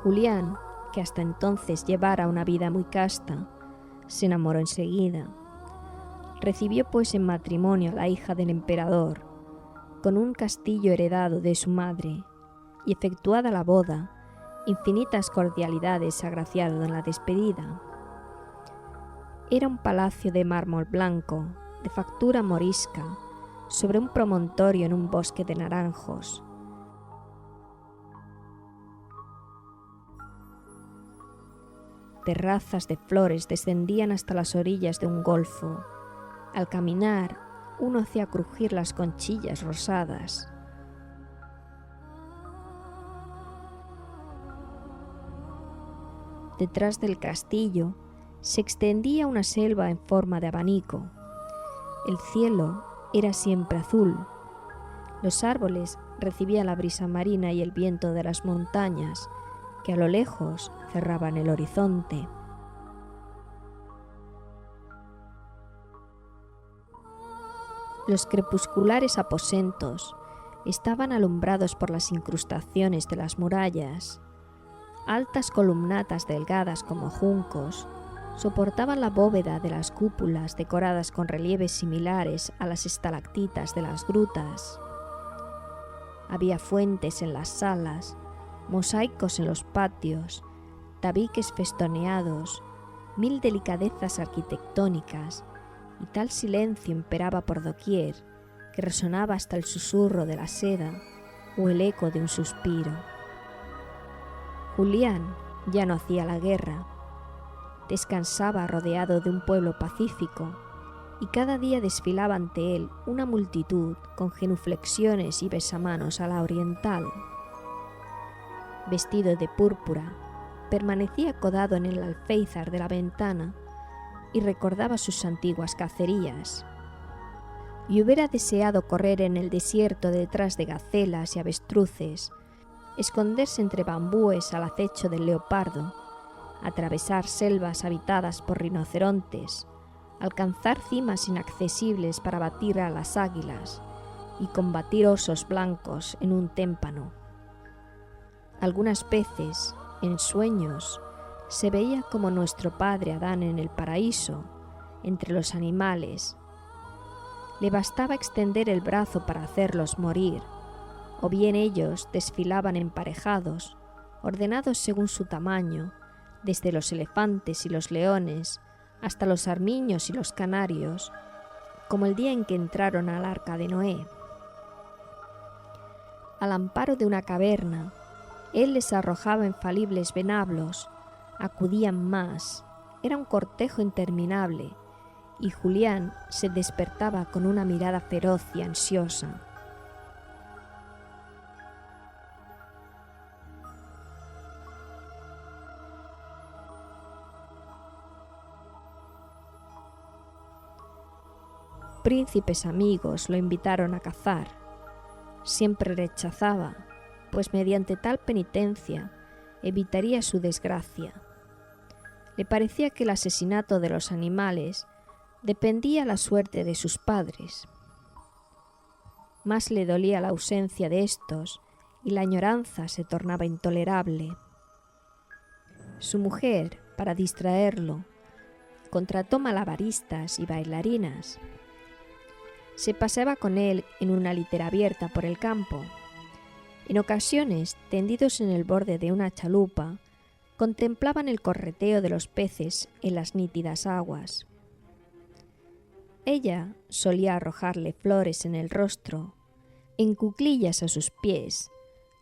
Julián, que hasta entonces llevara una vida muy casta, se enamoró enseguida. Recibió pues en matrimonio a la hija del emperador, con un castillo heredado de su madre, y efectuada la boda, infinitas cordialidades agraciado en la despedida. Era un palacio de mármol blanco, de factura morisca, sobre un promontorio en un bosque de naranjos. Terrazas de flores descendían hasta las orillas de un golfo. Al caminar, uno hacía crujir las conchillas rosadas. Detrás del castillo se extendía una selva en forma de abanico. El cielo era siempre azul. Los árboles recibían la brisa marina y el viento de las montañas, que a lo lejos cerraban el horizonte. Los crepusculares aposentos estaban alumbrados por las incrustaciones de las murallas. Altas columnatas delgadas como juncos soportaban la bóveda de las cúpulas decoradas con relieves similares a las estalactitas de las grutas. Había fuentes en las salas, mosaicos en los patios, tabiques festoneados, 1000 delicadezas arquitectónicas, y tal silencio imperaba por doquier que resonaba hasta el susurro de la seda o el eco de un suspiro. Julián ya no hacía la guerra, descansaba rodeado de un pueblo pacífico, y cada día desfilaba ante él una multitud con genuflexiones y besamanos a la oriental. Vestido de púrpura, permanecía acodado en el alféizar de la ventana y recordaba sus antiguas cacerías. Y hubiera deseado correr en el desierto detrás de gacelas y avestruces, esconderse entre bambúes al acecho del leopardo, atravesar selvas habitadas por rinocerontes, alcanzar cimas inaccesibles para batir a las águilas y combatir osos blancos en un témpano. Algunas veces, en sueños, se veía como nuestro padre Adán en el paraíso, entre los animales. Le bastaba extender el brazo para hacerlos morir, o bien ellos desfilaban emparejados, ordenados según su tamaño, desde los elefantes y los leones hasta los armiños y los canarios, como el día en que entraron al arca de Noé. Al amparo de una caverna, él les arrojaba infalibles venablos, acudían más, era un cortejo interminable, y Julián se despertaba con una mirada feroz y ansiosa. Príncipes amigos lo invitaron a cazar. Siempre rechazaba, pues mediante tal penitencia evitaría su desgracia. Le parecía que el asesinato de los animales dependía la suerte de sus padres. Más le dolía la ausencia de estos y la añoranza se tornaba intolerable. Su mujer, para distraerlo, contrató malabaristas y bailarinas. Se paseaba con él en una litera abierta por el campo, En ocasiones, tendidos en el borde de una chalupa, contemplaban el correteo de los peces en las nítidas aguas. Ella solía arrojarle flores en el rostro, en cuclillas a sus pies,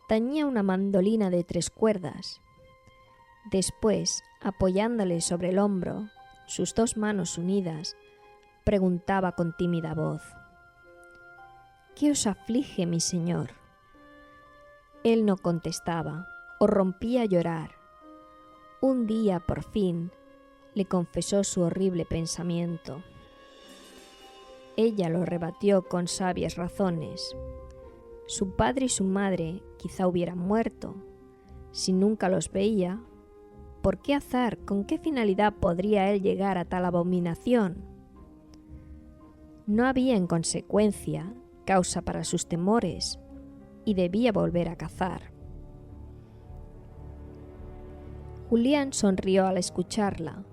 tañía una mandolina de 3 cuerdas. Después, apoyándole sobre el hombro, sus 2 manos unidas, preguntaba con tímida voz: «¿Qué os aflige, mi señor?». Él no contestaba o rompía a llorar. Un día, por fin, le confesó su horrible pensamiento. Ella lo rebatió con sabias razones. Su padre y su madre quizá hubieran muerto. Si nunca los veía, ¿por qué azar, con qué finalidad podría él llegar a tal abominación? No había, en consecuencia, causa para sus temores, y debía volver a cazar. Julián sonrió al escucharla,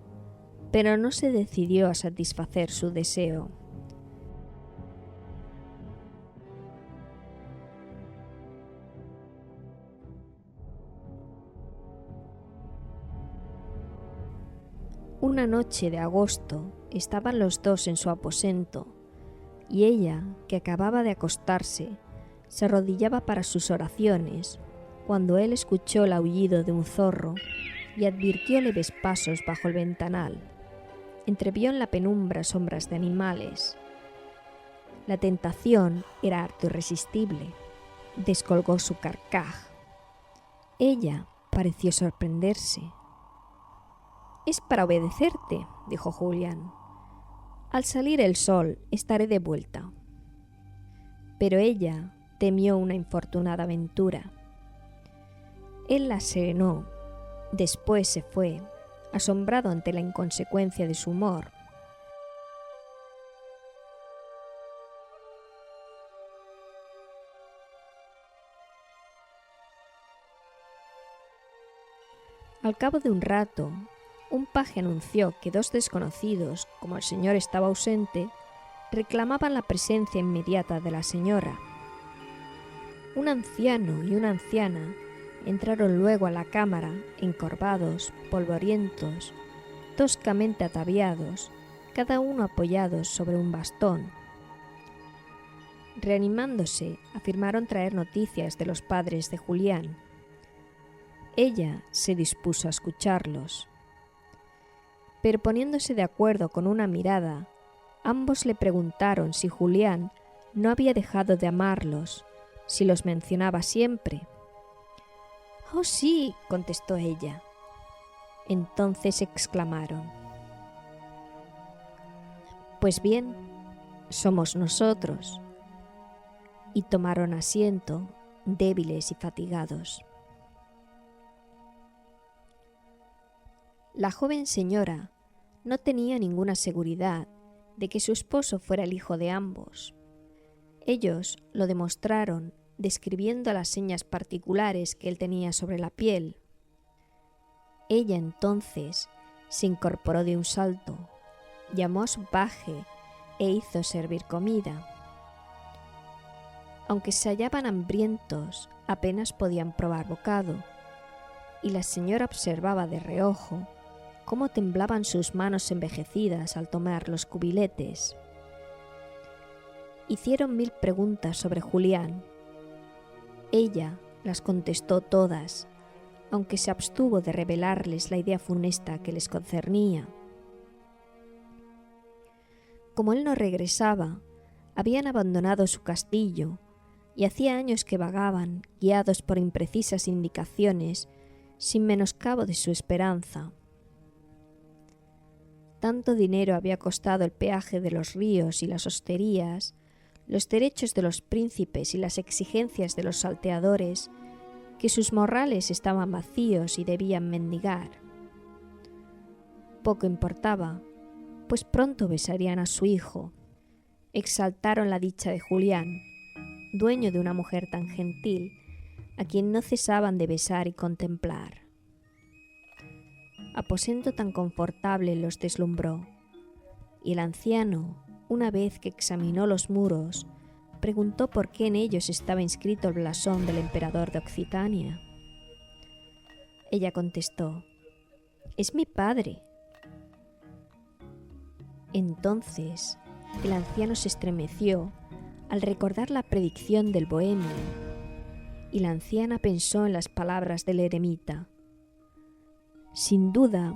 pero no se decidió a satisfacer su deseo. Una noche de agosto estaban los 2 en su aposento, y ella, que acababa de acostarse, se arrodillaba para sus oraciones, cuando él escuchó el aullido de un zorro y advirtió leves pasos bajo el ventanal. Entrevió en la penumbra sombras de animales. La tentación era harto irresistible. Descolgó su carcaj. Ella pareció sorprenderse. «Es para obedecerte», dijo Julián. «Al salir el sol estaré de vuelta». Pero ella temió una infortunada aventura. Él la serenó. Después se fue, asombrado ante la inconsecuencia de su humor. Al cabo de un rato, un paje anunció que 2 desconocidos, como el señor estaba ausente, reclamaban la presencia inmediata de la señora. Un anciano y una anciana entraron luego a la cámara, encorvados, polvorientos, toscamente ataviados, cada uno apoyado sobre un bastón. Reanimándose, afirmaron traer noticias de los padres de Julián. Ella se dispuso a escucharlos. Pero poniéndose de acuerdo con una mirada, ambos le preguntaron si Julián no había dejado de amarlos, si los mencionaba siempre. «Oh, sí», contestó ella. Entonces exclamaron: «Pues bien, somos nosotros», y tomaron asiento, débiles y fatigados. La joven señora no tenía ninguna seguridad de que su esposo fuera el hijo de ambos. Ellos lo demostraron describiendo las señas particulares que él tenía sobre la piel. Ella entonces se incorporó de un salto, llamó a su paje e hizo servir comida. Aunque se hallaban hambrientos, apenas podían probar bocado, y la señora observaba de reojo cómo temblaban sus manos envejecidas al tomar los cubiletes. Hicieron 1000 preguntas sobre Julián. Ella las contestó todas, aunque se abstuvo de revelarles la idea funesta que les concernía. Como él no regresaba, habían abandonado su castillo y hacía años que vagaban, guiados por imprecisas indicaciones, sin menoscabo de su esperanza. Tanto dinero había costado el peaje de los ríos y las hosterías, los derechos de los príncipes y las exigencias de los salteadores, que sus morrales estaban vacíos y debían mendigar. Poco importaba, pues pronto besarían a su hijo. Exaltaron la dicha de Julián, dueño de una mujer tan gentil, a quien no cesaban de besar y contemplar. Aposento tan confortable los deslumbró, y el anciano, una vez que examinó los muros, preguntó por qué en ellos estaba inscrito el blasón del emperador de Occitania. Ella contestó: «Es mi padre». Entonces el anciano se estremeció al recordar la predicción del bohemio, y la anciana pensó en las palabras del eremita. Sin duda,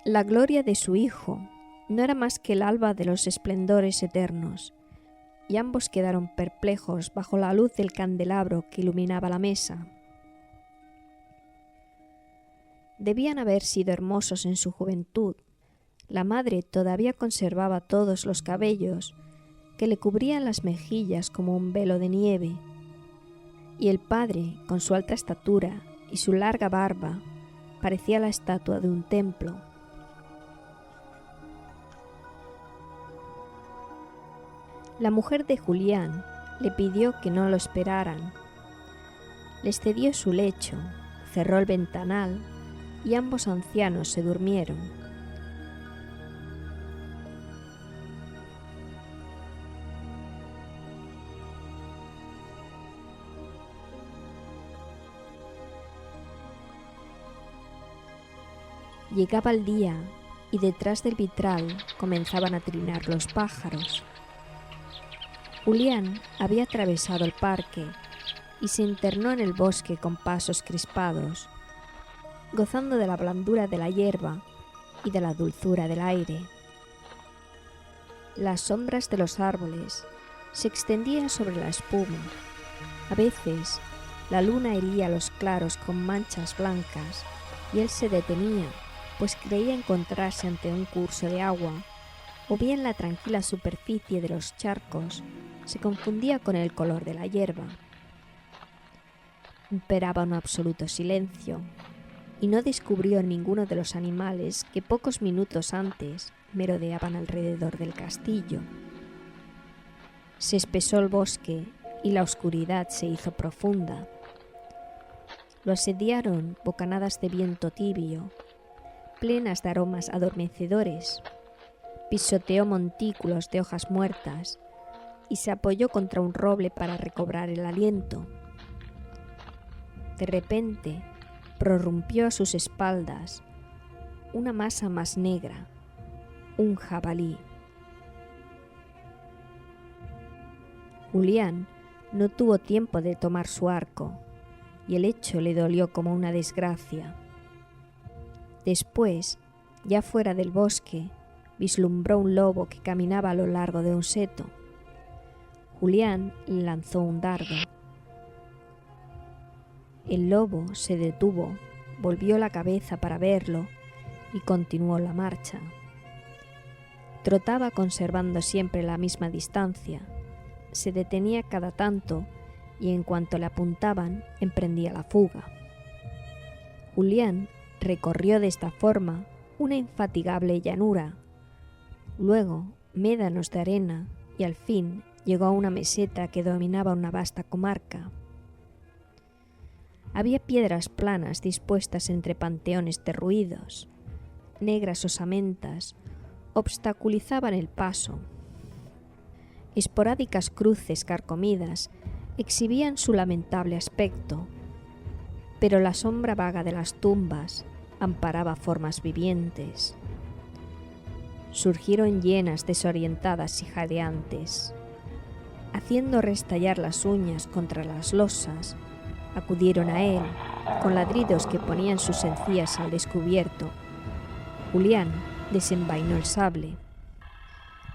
la gloria de su hijo no era más que el alba de los esplendores eternos, y ambos quedaron perplejos bajo la luz del candelabro que iluminaba la mesa. Debían haber sido hermosos en su juventud. La madre todavía conservaba todos los cabellos que le cubrían las mejillas como un velo de nieve, y el padre, con su alta estatura y su larga barba, parecía la estatua de un templo. La mujer de Julián le pidió que no lo esperaran. Les cedió su lecho, cerró el ventanal y ambos ancianos se durmieron. Llegaba el día y detrás del vitral comenzaban a trinar los pájaros. Julián había atravesado el parque y se internó en el bosque con pasos crispados, gozando de la blandura de la hierba y de la dulzura del aire. Las sombras de los árboles se extendían sobre la espuma. A veces la luna hería los claros con manchas blancas y él se detenía, pues creía encontrarse ante un curso de agua, o bien la tranquila superficie de los charcos se confundía con el color de la hierba. Imperaba un absoluto silencio, y no descubrió ninguno de los animales que pocos minutos antes merodeaban alrededor del castillo. Se espesó el bosque y la oscuridad se hizo profunda. Lo asediaron bocanadas de viento tibio, plenas de aromas adormecedores. Pisoteó montículos de hojas muertas y se apoyó contra un roble para recobrar el aliento. De repente, prorrumpió a sus espaldas una masa más negra, un jabalí. Julián no tuvo tiempo de tomar su arco, y el hecho le dolió como una desgracia. Después, ya fuera del bosque, vislumbró un lobo que caminaba a lo largo de un seto. Julián le lanzó un dardo. El lobo se detuvo, volvió la cabeza para verlo y continuó la marcha. Trotaba conservando siempre la misma distancia. Se detenía cada tanto y en cuanto le apuntaban, emprendía la fuga. Julián recorrió de esta forma una infatigable llanura, luego médanos de arena y al fin llegó a una meseta que dominaba una vasta comarca. Había piedras planas dispuestas entre panteones derruidos. Negras osamentas obstaculizaban el paso. Esporádicas cruces carcomidas exhibían su lamentable aspecto, pero la sombra vaga de las tumbas amparaba formas vivientes. Surgieron hienas desorientadas y jadeantes. Haciendo restallar las uñas contra las losas, acudieron a él con ladridos que ponían sus encías al descubierto. Julián desenvainó el sable.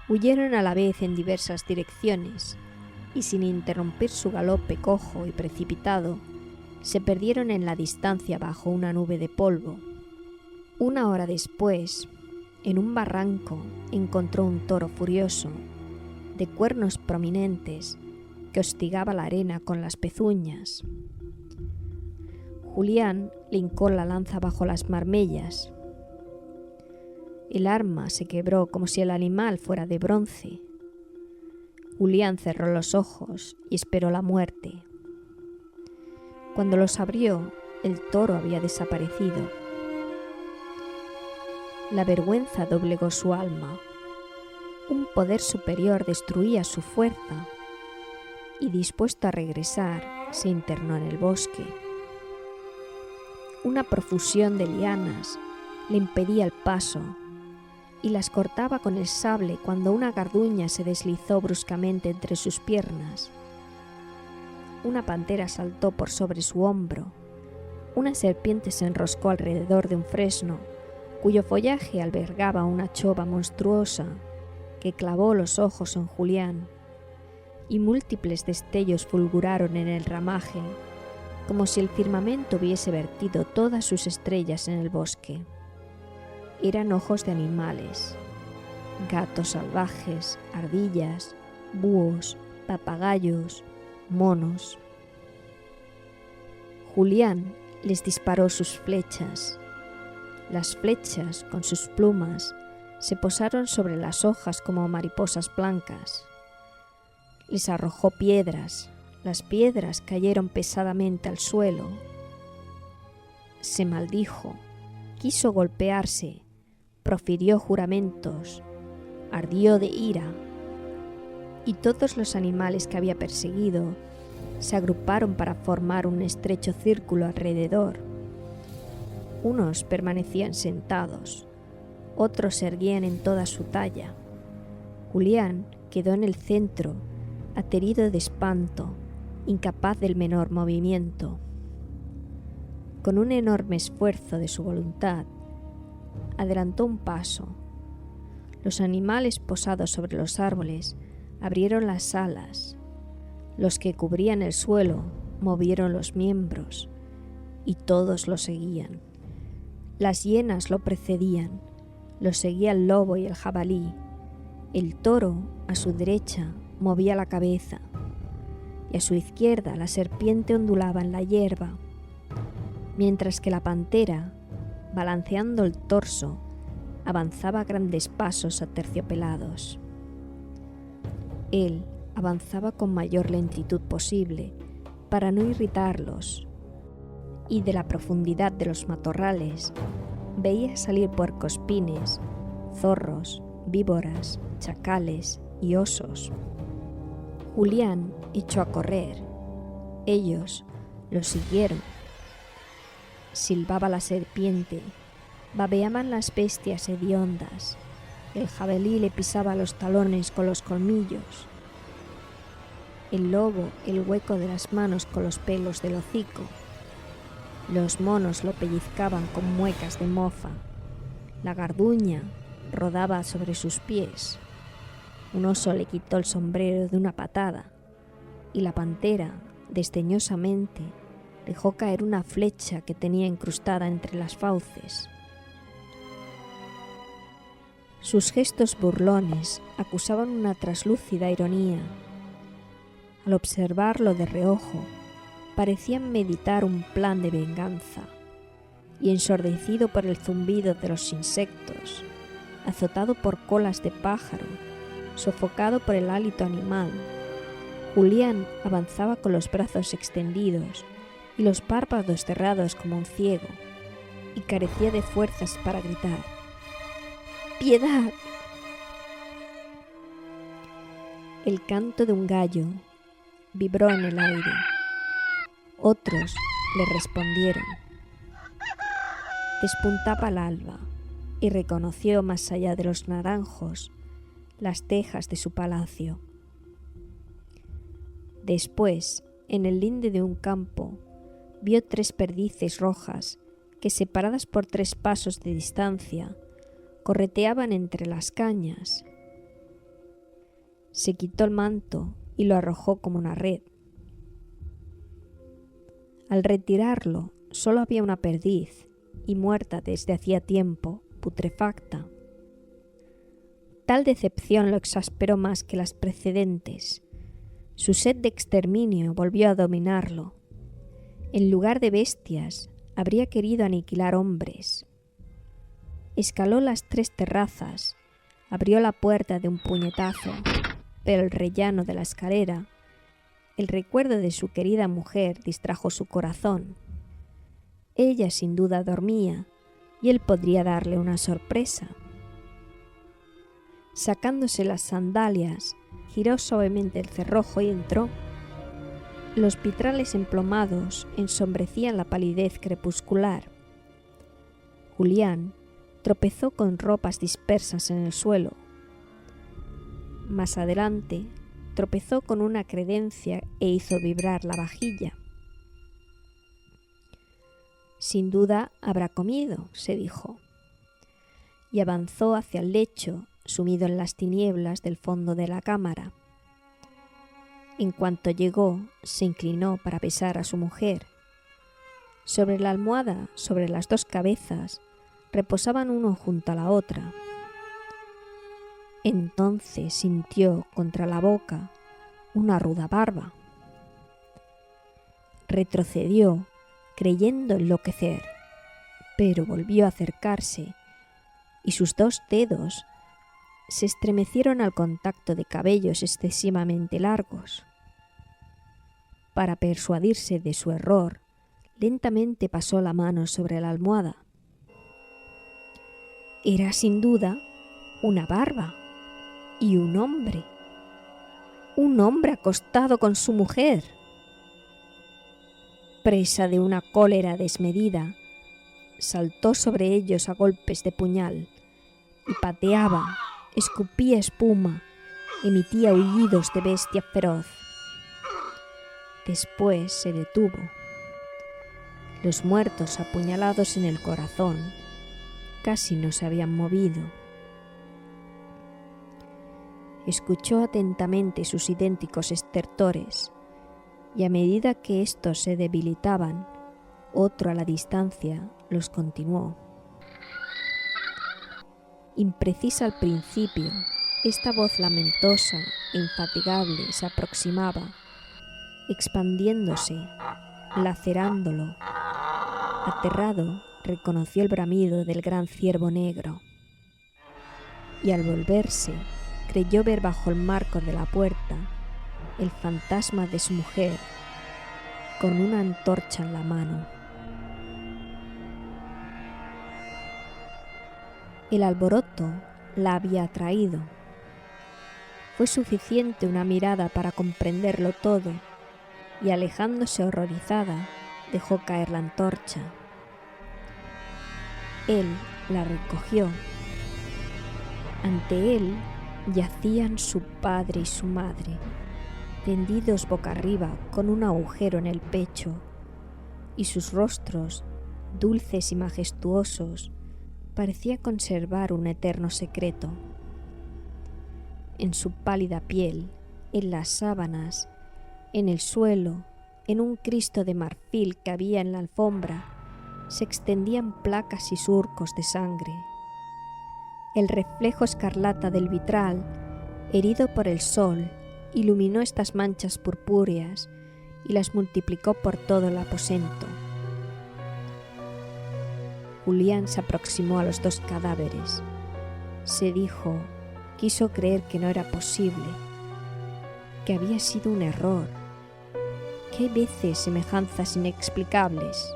Huyeron a la vez en diversas direcciones y sin interrumpir su galope cojo y precipitado, se perdieron en la distancia bajo una nube de polvo. Una hora después, en un barranco, encontró un toro furioso, de cuernos prominentes, que hostigaba la arena con las pezuñas. Julián le hincó la lanza bajo las marmellas. El arma se quebró como si el animal fuera de bronce. Julián cerró los ojos y esperó la muerte. Cuando los abrió, el toro había desaparecido. La vergüenza doblegó su alma. Un poder superior destruía su fuerza. y dispuesto a regresar, se internó en el bosque. Una profusión de lianas le impedía el paso y las cortaba con el sable cuando una garduña se deslizó bruscamente entre sus piernas. Una pantera saltó por sobre su hombro. Una serpiente se enroscó alrededor de un fresno, cuyo follaje albergaba una chova monstruosa que clavó los ojos en Julián, y múltiples destellos fulguraron en el ramaje, como si el firmamento hubiese vertido todas sus estrellas en el bosque. Eran ojos de animales, gatos salvajes, ardillas, búhos, papagayos, monos. Julián les disparó sus flechas. Las flechas, con sus plumas, se posaron sobre las hojas como mariposas blancas. Les arrojó piedras. Las piedras cayeron pesadamente al suelo. Se maldijo, quiso golpearse, profirió juramentos, ardió de ira, y todos los animales que había perseguido se agruparon para formar un estrecho círculo alrededor. Unos permanecían sentados, otros se erguían en toda su talla. Julián quedó en el centro, aterido de espanto, incapaz del menor movimiento. Con un enorme esfuerzo de su voluntad, adelantó un paso. Los animales posados sobre los árboles abrieron las alas. Los que cubrían el suelo movieron los miembros, y todos lo seguían. Las hienas lo precedían, lo seguía el lobo y el jabalí. El toro, a su derecha, movía la cabeza, y a su izquierda la serpiente ondulaba en la hierba, mientras que la pantera, balanceando el torso, avanzaba a grandes pasos aterciopelados. Él avanzaba con mayor lentitud posible para no irritarlos, y de la profundidad de los matorrales veía salir puercoespines, zorros, víboras, chacales y osos. Julián echó a correr. Ellos lo siguieron. Silbaba la serpiente, babeaban las bestias hediondas, el jabalí le pisaba los talones con los colmillos, el lobo el hueco de las manos con los pelos del hocico, los monos lo pellizcaban con muecas de mofa, la garduña rodaba sobre sus pies, un oso le quitó el sombrero de una patada, y la pantera, desdeñosamente, dejó caer una flecha que tenía incrustada entre las fauces. Sus gestos burlones acusaban una traslúcida ironía. Al observarlo de reojo, parecían meditar un plan de venganza, y ensordecido por el zumbido de los insectos, azotado por colas de pájaro, sofocado por el hálito animal, Julián avanzaba con los brazos extendidos y los párpados cerrados como un ciego, y carecía de fuerzas para gritar: ¡Piedad! El canto de un gallo vibró en el aire. Otros le respondieron. Despuntaba el alba y reconoció más allá de los naranjos las tejas de su palacio. Después, en el linde de un campo, vio 3 perdices rojas que, separadas por 3 pasos de distancia, correteaban entre las cañas. Se quitó el manto y lo arrojó como una red. Al retirarlo, solo había una perdiz, y muerta desde hacía tiempo, putrefacta. Tal decepción lo exasperó más que las precedentes. Su sed de exterminio volvió a dominarlo. En lugar de bestias, habría querido aniquilar hombres. Escaló las 3 terrazas, abrió la puerta de un puñetazo, pero el rellano de la escalera, el recuerdo de su querida mujer, distrajo su corazón. Ella sin duda dormía, y él podría darle una sorpresa. Sacándose las sandalias, giró suavemente el cerrojo y entró, Los vitrales emplomados ensombrecían la palidez crepuscular. Julián tropezó con ropas dispersas en el suelo. Más adelante, tropezó con una credencia e hizo vibrar la vajilla. Sin duda habrá comido, se dijo, y avanzó hacia el lecho, sumido en las tinieblas del fondo de la cámara. En cuanto llegó, se inclinó para besar a su mujer. Sobre la almohada, sobre las dos cabezas, reposaban uno junto a la otra. Entonces sintió contra la boca una ruda barba. Retrocedió, creyendo enloquecer, pero volvió a acercarse y sus dos dedos se estremecieron al contacto de cabellos excesivamente largos. Para persuadirse de su error, lentamente pasó la mano sobre la almohada. Era sin duda una barba y un hombre acostado con su mujer. Presa de una cólera desmedida, saltó sobre ellos a golpes de puñal y pateaba, escupía espuma, emitía aullidos de bestia feroz. Después se detuvo. Los muertos apuñalados en el corazón casi no se habían movido. Escuchó atentamente sus idénticos estertores y a medida que éstos se debilitaban, otro a la distancia los continuó. Imprecisa al principio, esta voz lamentosa e infatigable se aproximaba, expandiéndose, lacerándolo. Aterrado, reconoció el bramido del gran ciervo negro y al volverse, creyó ver bajo el marco de la puerta el fantasma de su mujer con una antorcha en la mano. El alboroto la había atraído. Fue suficiente una mirada para comprenderlo todo y alejándose horrorizada, dejó caer la antorcha. Él la recogió. Ante él yacían su padre y su madre, tendidos boca arriba con un agujero en el pecho, y sus rostros, dulces y majestuosos, parecía conservar un eterno secreto. En su pálida piel, en las sábanas, en el suelo, en un Cristo de marfil que había en la alfombra, se extendían placas y surcos de sangre. El reflejo escarlata del vitral, herido por el sol, iluminó estas manchas purpúreas y las multiplicó por todo el aposento. Julián se aproximó a los dos cadáveres. Se dijo, quiso creer que no era posible, que había sido un error. ¿Qué veces semejanzas inexplicables?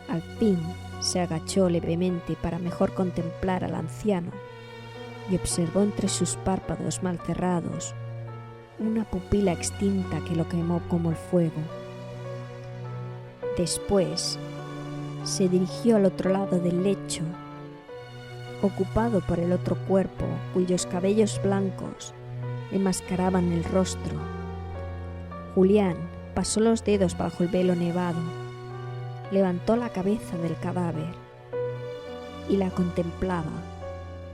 Al fin se agachó levemente para mejor contemplar al anciano y observó entre sus párpados mal cerrados una pupila extinta que lo quemó como el fuego. Después se dirigió al otro lado del lecho, ocupado por el otro cuerpo cuyos cabellos blancos enmascaraban el rostro. Julián pasó los dedos bajo el velo nevado, levantó la cabeza del cadáver y la contemplaba,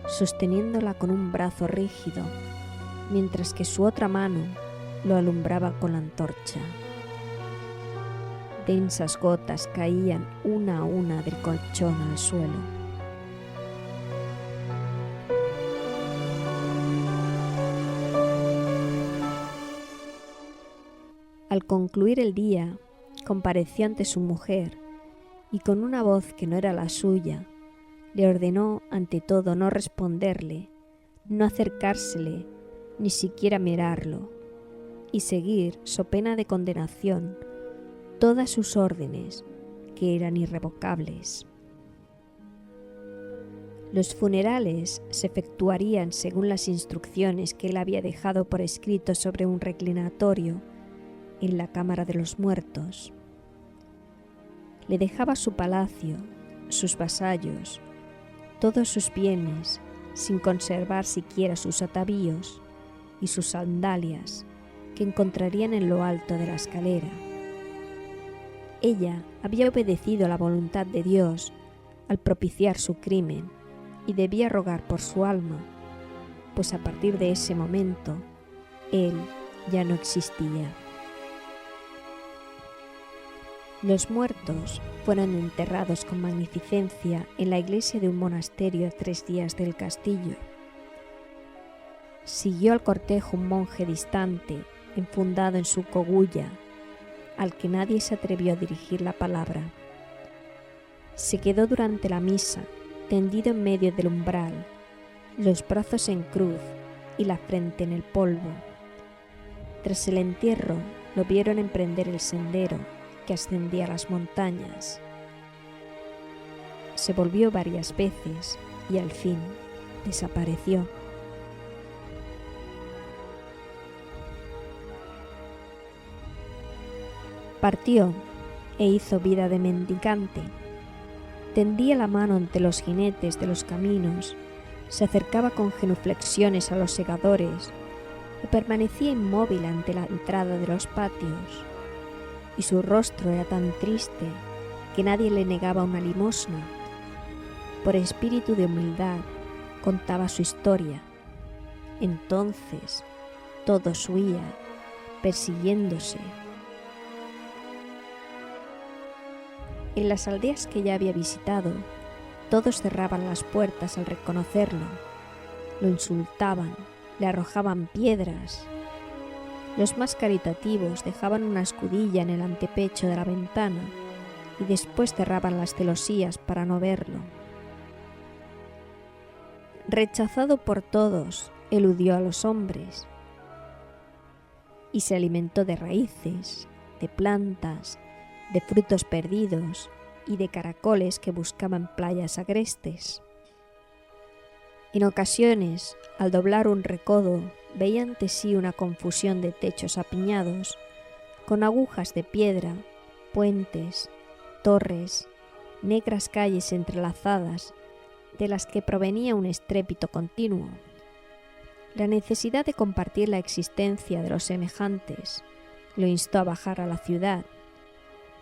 sosteniéndola con un brazo rígido, mientras que su otra mano lo alumbraba con la antorcha. Densas gotas caían una a una del colchón al suelo. Al concluir el día, compareció ante su mujer y con una voz que no era la suya, le ordenó ante todo no responderle, no acercársele, ni siquiera mirarlo, y seguir, so pena de condenación, todas sus órdenes, que eran irrevocables. Los funerales se efectuarían según las instrucciones que él había dejado por escrito sobre un reclinatorio en la cámara de los muertos. Le dejaba su palacio, sus vasallos, todos sus bienes, sin conservar siquiera sus atavíos y sus sandalias, que encontrarían en lo alto de la escalera. Ella había obedecido a la voluntad de Dios al propiciar su crimen y debía rogar por su alma, pues a partir de ese momento, él ya no existía. Los muertos fueron enterrados con magnificencia en la iglesia de un monasterio a 3 días del castillo. Siguió al cortejo un monje distante, enfundado en su cogulla, al que nadie se atrevió a dirigir la palabra. Se quedó durante la misa, tendido en medio del umbral, los brazos en cruz y la frente en el polvo. Tras el entierro, lo vieron emprender el sendero que ascendía a las montañas. Se volvió varias veces y al fin desapareció. Partió e hizo vida de mendicante. Tendía la mano ante los jinetes de los caminos, se acercaba con genuflexiones a los segadores o permanecía inmóvil ante la entrada de los patios. Y su rostro era tan triste que nadie le negaba una limosna. Por espíritu de humildad contaba su historia. Entonces todos huían, persiguiéndose. En las aldeas que ya había visitado, todos cerraban las puertas al reconocerlo, lo insultaban, le arrojaban piedras. Los más caritativos dejaban una escudilla en el antepecho de la ventana y después cerraban las celosías para no verlo. Rechazado por todos, eludió a los hombres y se alimentó de raíces, de plantas, de frutos perdidos y de caracoles que buscaban playas agrestes. En ocasiones, al doblar un recodo, veía ante sí una confusión de techos apiñados, con agujas de piedra, puentes, torres, negras calles entrelazadas, de las que provenía un estrépito continuo. La necesidad de compartir la existencia de los semejantes lo instó a bajar a la ciudad,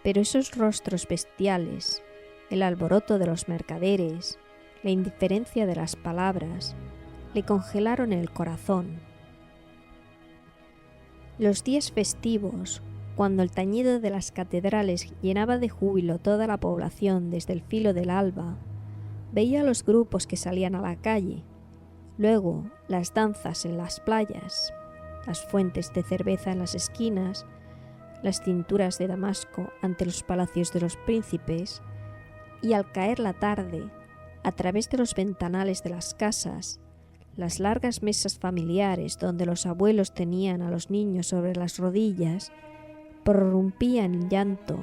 pero esos rostros bestiales, el alboroto de los mercaderes, la indiferencia de las palabras, le congelaron el corazón. Los días festivos, cuando el tañido de las catedrales llenaba de júbilo toda la población desde el filo del alba, veía los grupos que salían a la calle, luego las danzas en las playas, las fuentes de cerveza en las esquinas, las cinturas de damasco ante los palacios de los príncipes, y al caer la tarde, a través de los ventanales de las casas, las largas mesas familiares donde los abuelos tenían a los niños sobre las rodillas, prorrumpía en llanto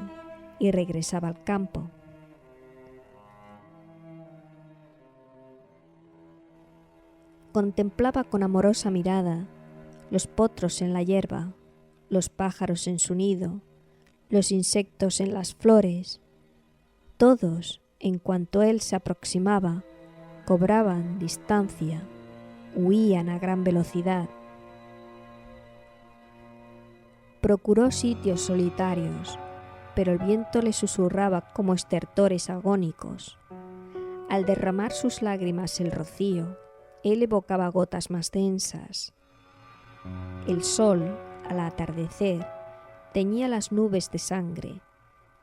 y regresaba al campo. Contemplaba con amorosa mirada los potros en la hierba, los pájaros en su nido, los insectos en las flores. Todos, en cuanto él se aproximaba, cobraban distancia, huían a gran velocidad. Procuró sitios solitarios, pero el viento le susurraba como estertores agónicos. Al derramar sus lágrimas el rocío, él evocaba gotas más densas. El sol, al atardecer, teñía las nubes de sangre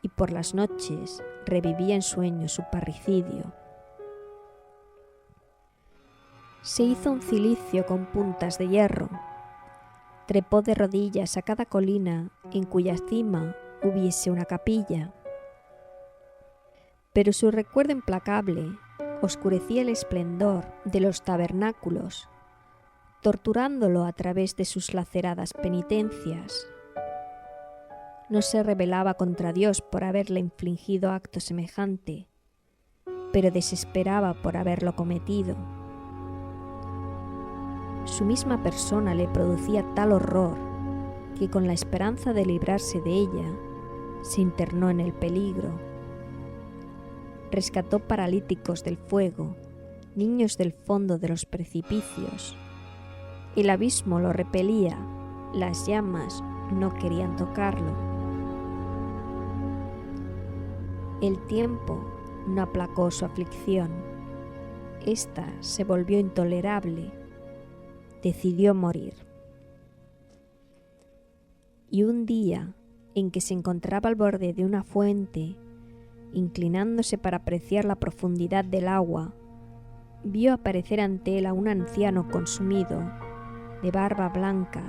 y por las noches revivía en sueños su parricidio. Se hizo un cilicio con puntas de hierro, trepó de rodillas a cada colina en cuya cima hubiese una capilla. Pero su recuerdo implacable oscurecía el esplendor de los tabernáculos, torturándolo a través de sus laceradas penitencias. No se rebelaba contra Dios por haberle infligido acto semejante, pero desesperaba por haberlo cometido. Su misma persona le producía tal horror que con la esperanza de librarse de ella, se internó en el peligro. Rescató paralíticos del fuego, niños del fondo de los precipicios. El abismo lo repelía, las llamas no querían tocarlo. El tiempo no aplacó su aflicción. Esta se volvió intolerable. Decidió morir. Y un día, en que se encontraba al borde de una fuente, inclinándose para apreciar la profundidad del agua, vio aparecer ante él a un anciano consumido, de barba blanca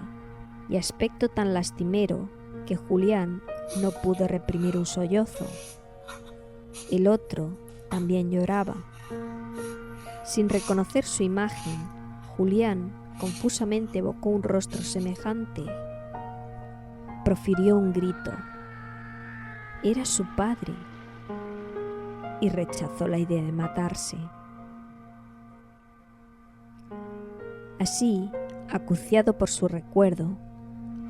y aspecto tan lastimero que Julián no pudo reprimir un sollozo. El otro también lloraba. Sin reconocer su imagen, Julián confusamente evocó un rostro semejante. Profirió un grito. Era su padre, y rechazó la idea de matarse. Así, acuciado por su recuerdo,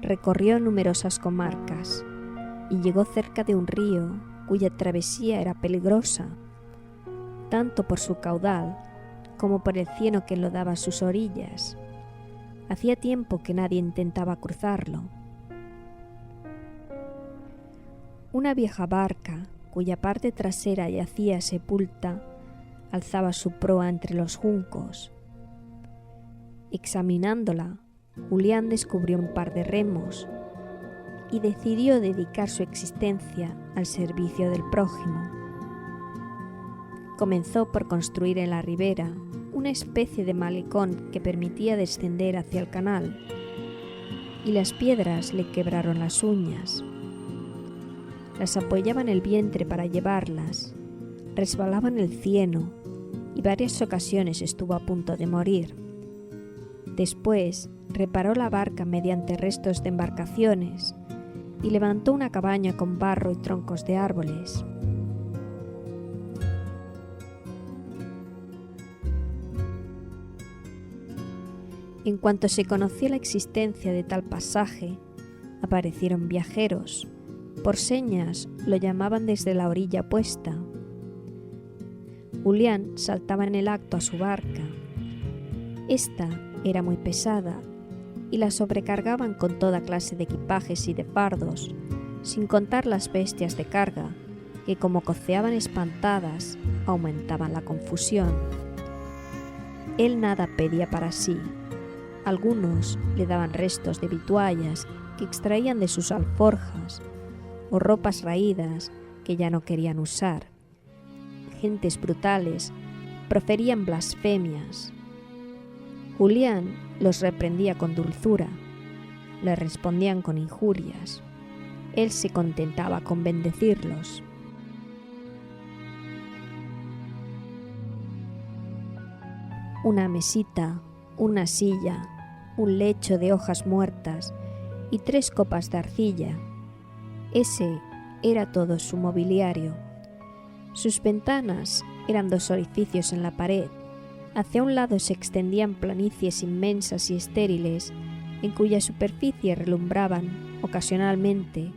recorrió numerosas comarcas y llegó cerca de un río cuya travesía era peligrosa, tanto por su caudal como por el cieno que enlodaba sus orillas. Hacía tiempo que nadie intentaba cruzarlo. Una vieja barca, cuya parte trasera yacía sepulta, alzaba su proa entre los juncos. Examinándola, Julián descubrió un par de remos y decidió dedicar su existencia al servicio del prójimo. Comenzó por construir en la ribera una especie de malecón que permitía descender hacia el canal, y las piedras le quebraron las uñas. Las apoyaba en el vientre para llevarlas, resbalaba en el cieno y varias ocasiones estuvo a punto de morir. Después reparó la barca mediante restos de embarcaciones y levantó una cabaña con barro y troncos de árboles. En cuanto se conoció la existencia de tal pasaje, aparecieron viajeros. Por señas lo llamaban desde la orilla opuesta. Julián saltaba en el acto a su barca. Esta era muy pesada y la sobrecargaban con toda clase de equipajes y de fardos, sin contar las bestias de carga, que como coceaban espantadas, aumentaban la confusión. Él nada pedía para sí. Algunos le daban restos de vituallas que extraían de sus alforjas, o ropas raídas que ya no querían usar. Gentes brutales proferían blasfemias. Julián los reprendía con dulzura, le respondían con injurias. Él se contentaba con bendecirlos. Una mesita, una silla, un lecho de hojas muertas y 3 copas de arcilla. Ese era todo su mobiliario. Sus ventanas eran 2 orificios en la pared. Hacia un lado se extendían planicies inmensas y estériles, en cuya superficie relumbraban, ocasionalmente,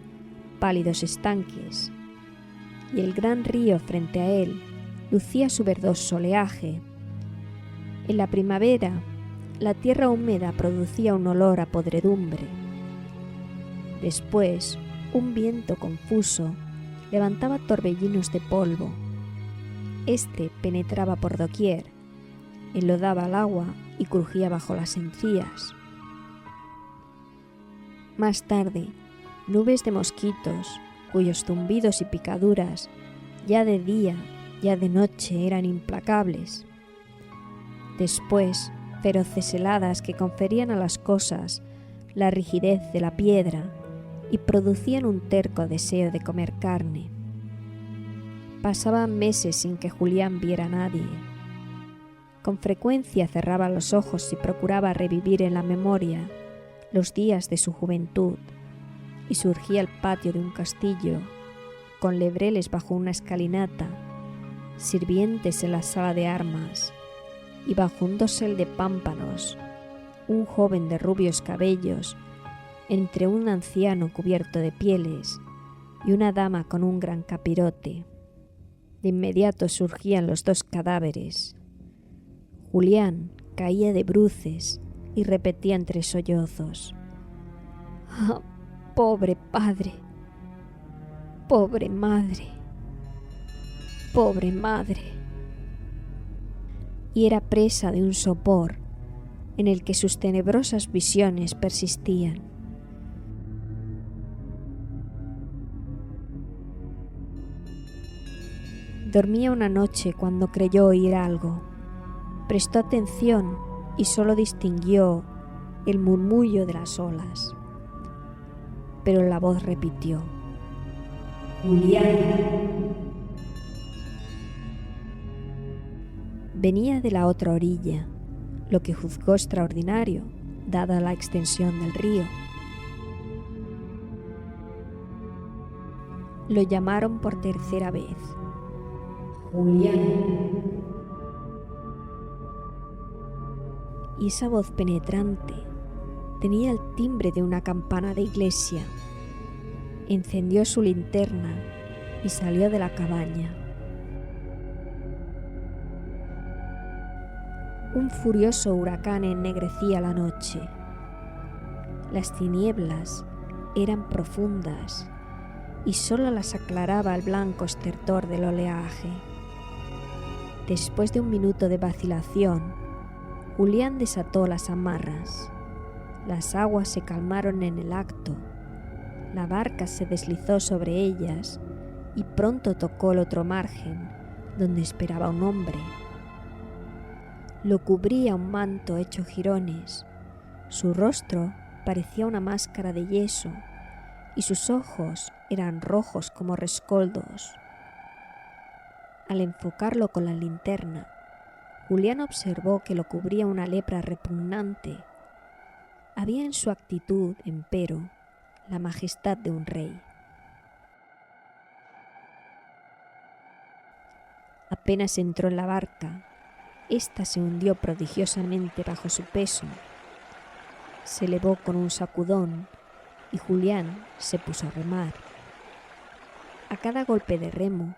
pálidos estanques. Y el gran río frente a él lucía su verdoso oleaje. En la primavera, la tierra húmeda producía un olor a podredumbre. Después, un viento confuso levantaba torbellinos de polvo. Este penetraba por doquier, enlodaba el agua y crujía bajo las encías. Más tarde, nubes de mosquitos, cuyos zumbidos y picaduras, ya de día, ya de noche, eran implacables. Después, feroces heladas que conferían a las cosas la rigidez de la piedra y producían un terco deseo de comer carne. Pasaban meses sin que Julián viera a nadie. Con frecuencia cerraba los ojos y procuraba revivir en la memoria los días de su juventud, y surgía al patio de un castillo, con lebreles bajo una escalinata, sirvientes en la sala de armas, y bajo un dosel de pámpanos, un joven de rubios cabellos, entre un anciano cubierto de pieles y una dama con un gran capirote. De inmediato surgían los dos cadáveres. Julián caía de bruces y repetía entre sollozos: «¡Ah, pobre padre! ¡Pobre madre! ¡Pobre madre!». Y era presa de un sopor en el que sus tenebrosas visiones persistían. Dormía una noche cuando creyó oír algo. Prestó atención y solo distinguió el murmullo de las olas. Pero la voz repitió: «Julián». Venía de la otra orilla, lo que juzgó extraordinario, dada la extensión del río. Lo llamaron por tercera vez: «Julián». Y esa voz penetrante tenía el timbre de una campana de iglesia. Encendió su linterna y salió de la cabaña. Un furioso huracán ennegrecía la noche. Las tinieblas eran profundas y solo las aclaraba el blanco estertor del oleaje. Después de un minuto de vacilación, Julián desató las amarras. Las aguas se calmaron en el acto. La barca se deslizó sobre ellas y pronto tocó el otro margen, donde esperaba un hombre. Lo cubría un manto hecho jirones. Su rostro parecía una máscara de yeso y sus ojos eran rojos como rescoldos. Al enfocarlo con la linterna, Julián observó que lo cubría una lepra repugnante. Había en su actitud, empero, la majestad de un rey. Apenas entró en la barca, ésta se hundió prodigiosamente bajo su peso. Se elevó con un sacudón y Julián se puso a remar. A cada golpe de remo,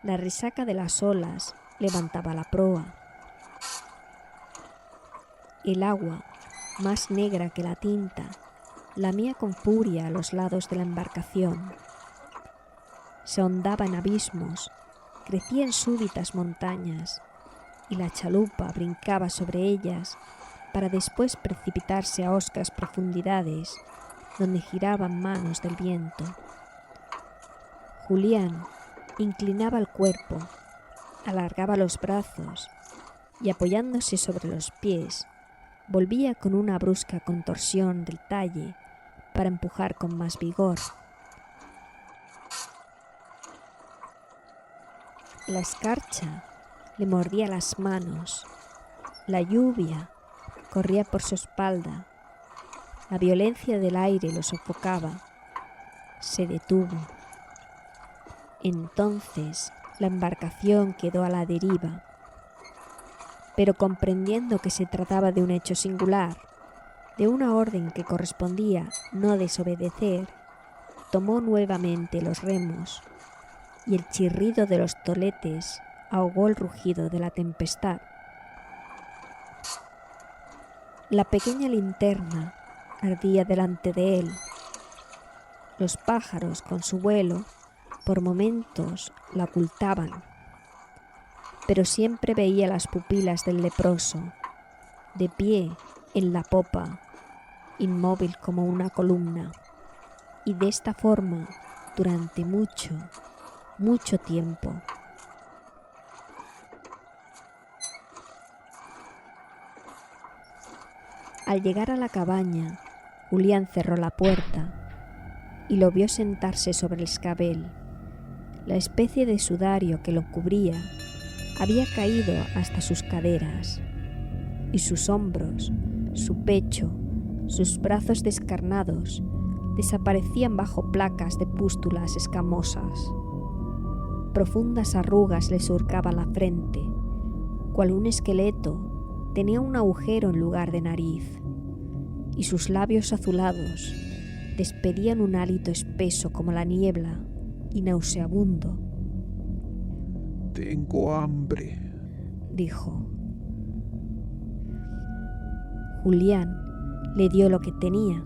la resaca de las olas levantaba la proa. El agua, más negra que la tinta, lamía con furia a los lados de la embarcación. Se ahondaba en abismos, crecía en súbitas montañas, y la chalupa brincaba sobre ellas para después precipitarse a hoscas profundidades donde giraban manos del viento. Julián inclinaba el cuerpo, alargaba los brazos y apoyándose sobre los pies, volvía con una brusca contorsión del talle para empujar con más vigor. La escarcha le mordía las manos, la lluvia corría por su espalda, la violencia del aire lo sofocaba. Se detuvo. Entonces la embarcación quedó a la deriva, pero comprendiendo que se trataba de un hecho singular, de una orden que correspondía no desobedecer, tomó nuevamente los remos, y el chirrido de los toletes ahogó el rugido de la tempestad. La pequeña linterna ardía delante de él. Los pájaros, con su vuelo, por momentos la ocultaban, pero siempre veía las pupilas del leproso, de pie en la popa, inmóvil como una columna, y de esta forma durante mucho, mucho tiempo. Al llegar a la cabaña, Julián cerró la puerta y lo vio sentarse sobre el escabel. La especie de sudario que lo cubría había caído hasta sus caderas, y sus hombros, su pecho, sus brazos descarnados desaparecían bajo placas de pústulas escamosas. Profundas arrugas le surcaban la frente, cual un esqueleto tenía un agujero en lugar de nariz, y sus labios azulados despedían un hálito espeso como la niebla y nauseabundo. «Tengo hambre», dijo. Julián le dio lo que tenía,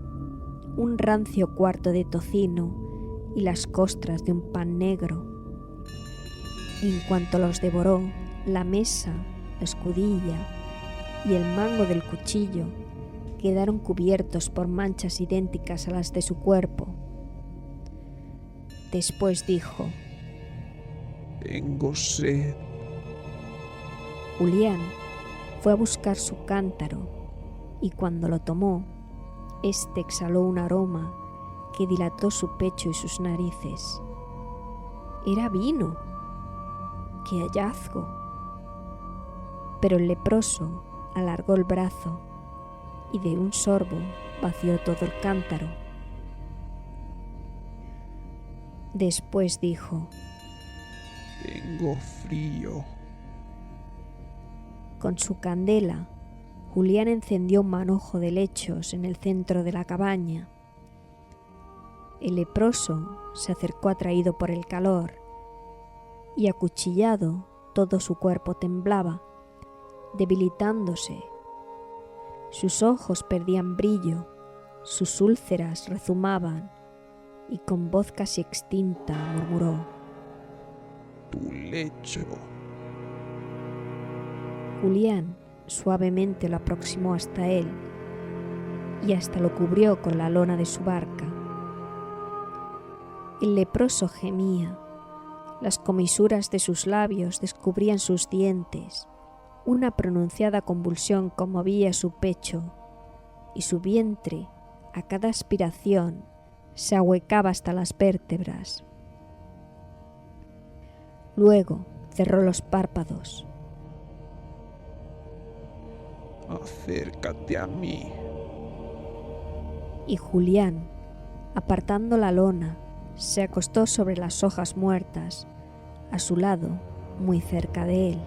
un rancio cuarto de tocino y las costras de un pan negro. En cuanto los devoró, la mesa, la escudilla y el mango del cuchillo quedaron cubiertos por manchas idénticas a las de su cuerpo. Después dijo: «Tengo sed». Julián fue a buscar su cántaro y cuando lo tomó, éste exhaló un aroma que dilató su pecho y sus narices. Era vino. ¡Qué hallazgo! Pero el leproso alargó el brazo y de un sorbo vació todo el cántaro. Después dijo: «Tengo frío». Con su candela, Julián encendió un manojo de lechos en el centro de la cabaña. El leproso se acercó atraído por el calor y acuchillado todo su cuerpo temblaba, debilitándose. Sus ojos perdían brillo, sus úlceras rezumaban y con voz casi extinta murmuró: «Tu lecho». Julián suavemente lo aproximó hasta él y hasta lo cubrió con la lona de su barca. El leproso gemía, las comisuras de sus labios descubrían sus dientes, una pronunciada convulsión conmovía su pecho y su vientre, a cada aspiración, se ahuecaba hasta las vértebras. Luego cerró los párpados. «Acércate a mí». Y Julián, apartando la lona, se acostó sobre las hojas muertas, a su lado, muy cerca de él.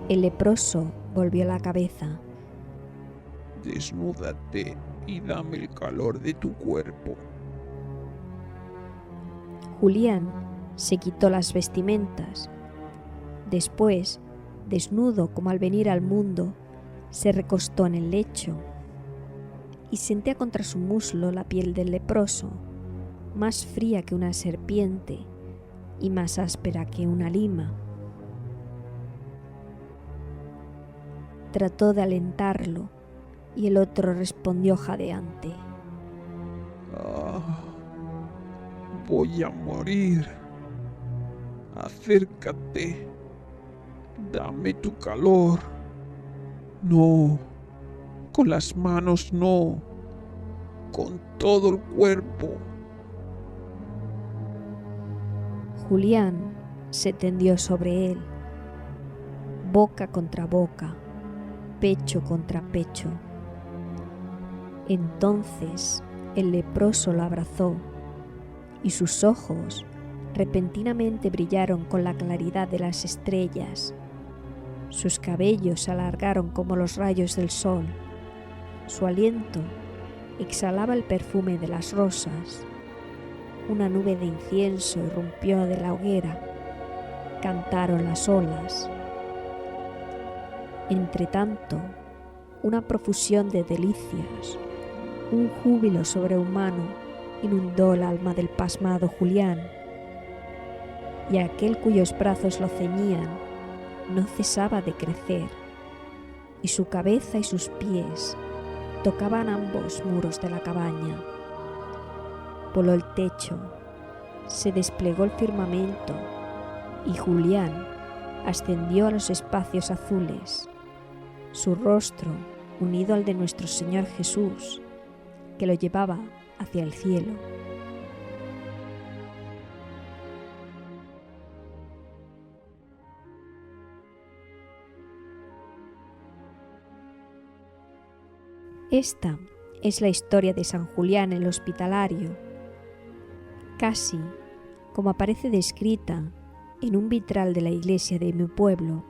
El leproso volvió la cabeza. «Desnúdate y dame el calor de tu cuerpo». Julián se quitó las vestimentas. Después, desnudo como al venir al mundo, se recostó en el lecho y sentía contra su muslo la piel del leproso, más fría que una serpiente y más áspera que una lima. Trató de alentarlo y el otro respondió jadeante: «Ah, voy a morir. Acércate. Dame tu calor». «No, con las manos no, con todo el cuerpo». Julián se tendió sobre él, boca contra boca, pecho contra pecho. Entonces el leproso lo abrazó y sus ojos repentinamente brillaron con la claridad de las estrellas. Sus cabellos se alargaron como los rayos del sol. Su aliento exhalaba el perfume de las rosas. Una nube de incienso irrumpió de la hoguera. Cantaron las olas. Entretanto, una profusión de delicias, un júbilo sobrehumano inundó el alma del pasmado Julián, y aquel cuyos brazos lo ceñían no cesaba de crecer, y su cabeza y sus pies tocaban ambos muros de la cabaña. Voló el techo, se desplegó el firmamento, y Julián ascendió a los espacios azules, su rostro unido al de nuestro Señor Jesús, que lo llevaba hacia el cielo. Esta es la historia de San Julián el Hospitalario, casi como aparece descrita en un vitral de la iglesia de mi pueblo,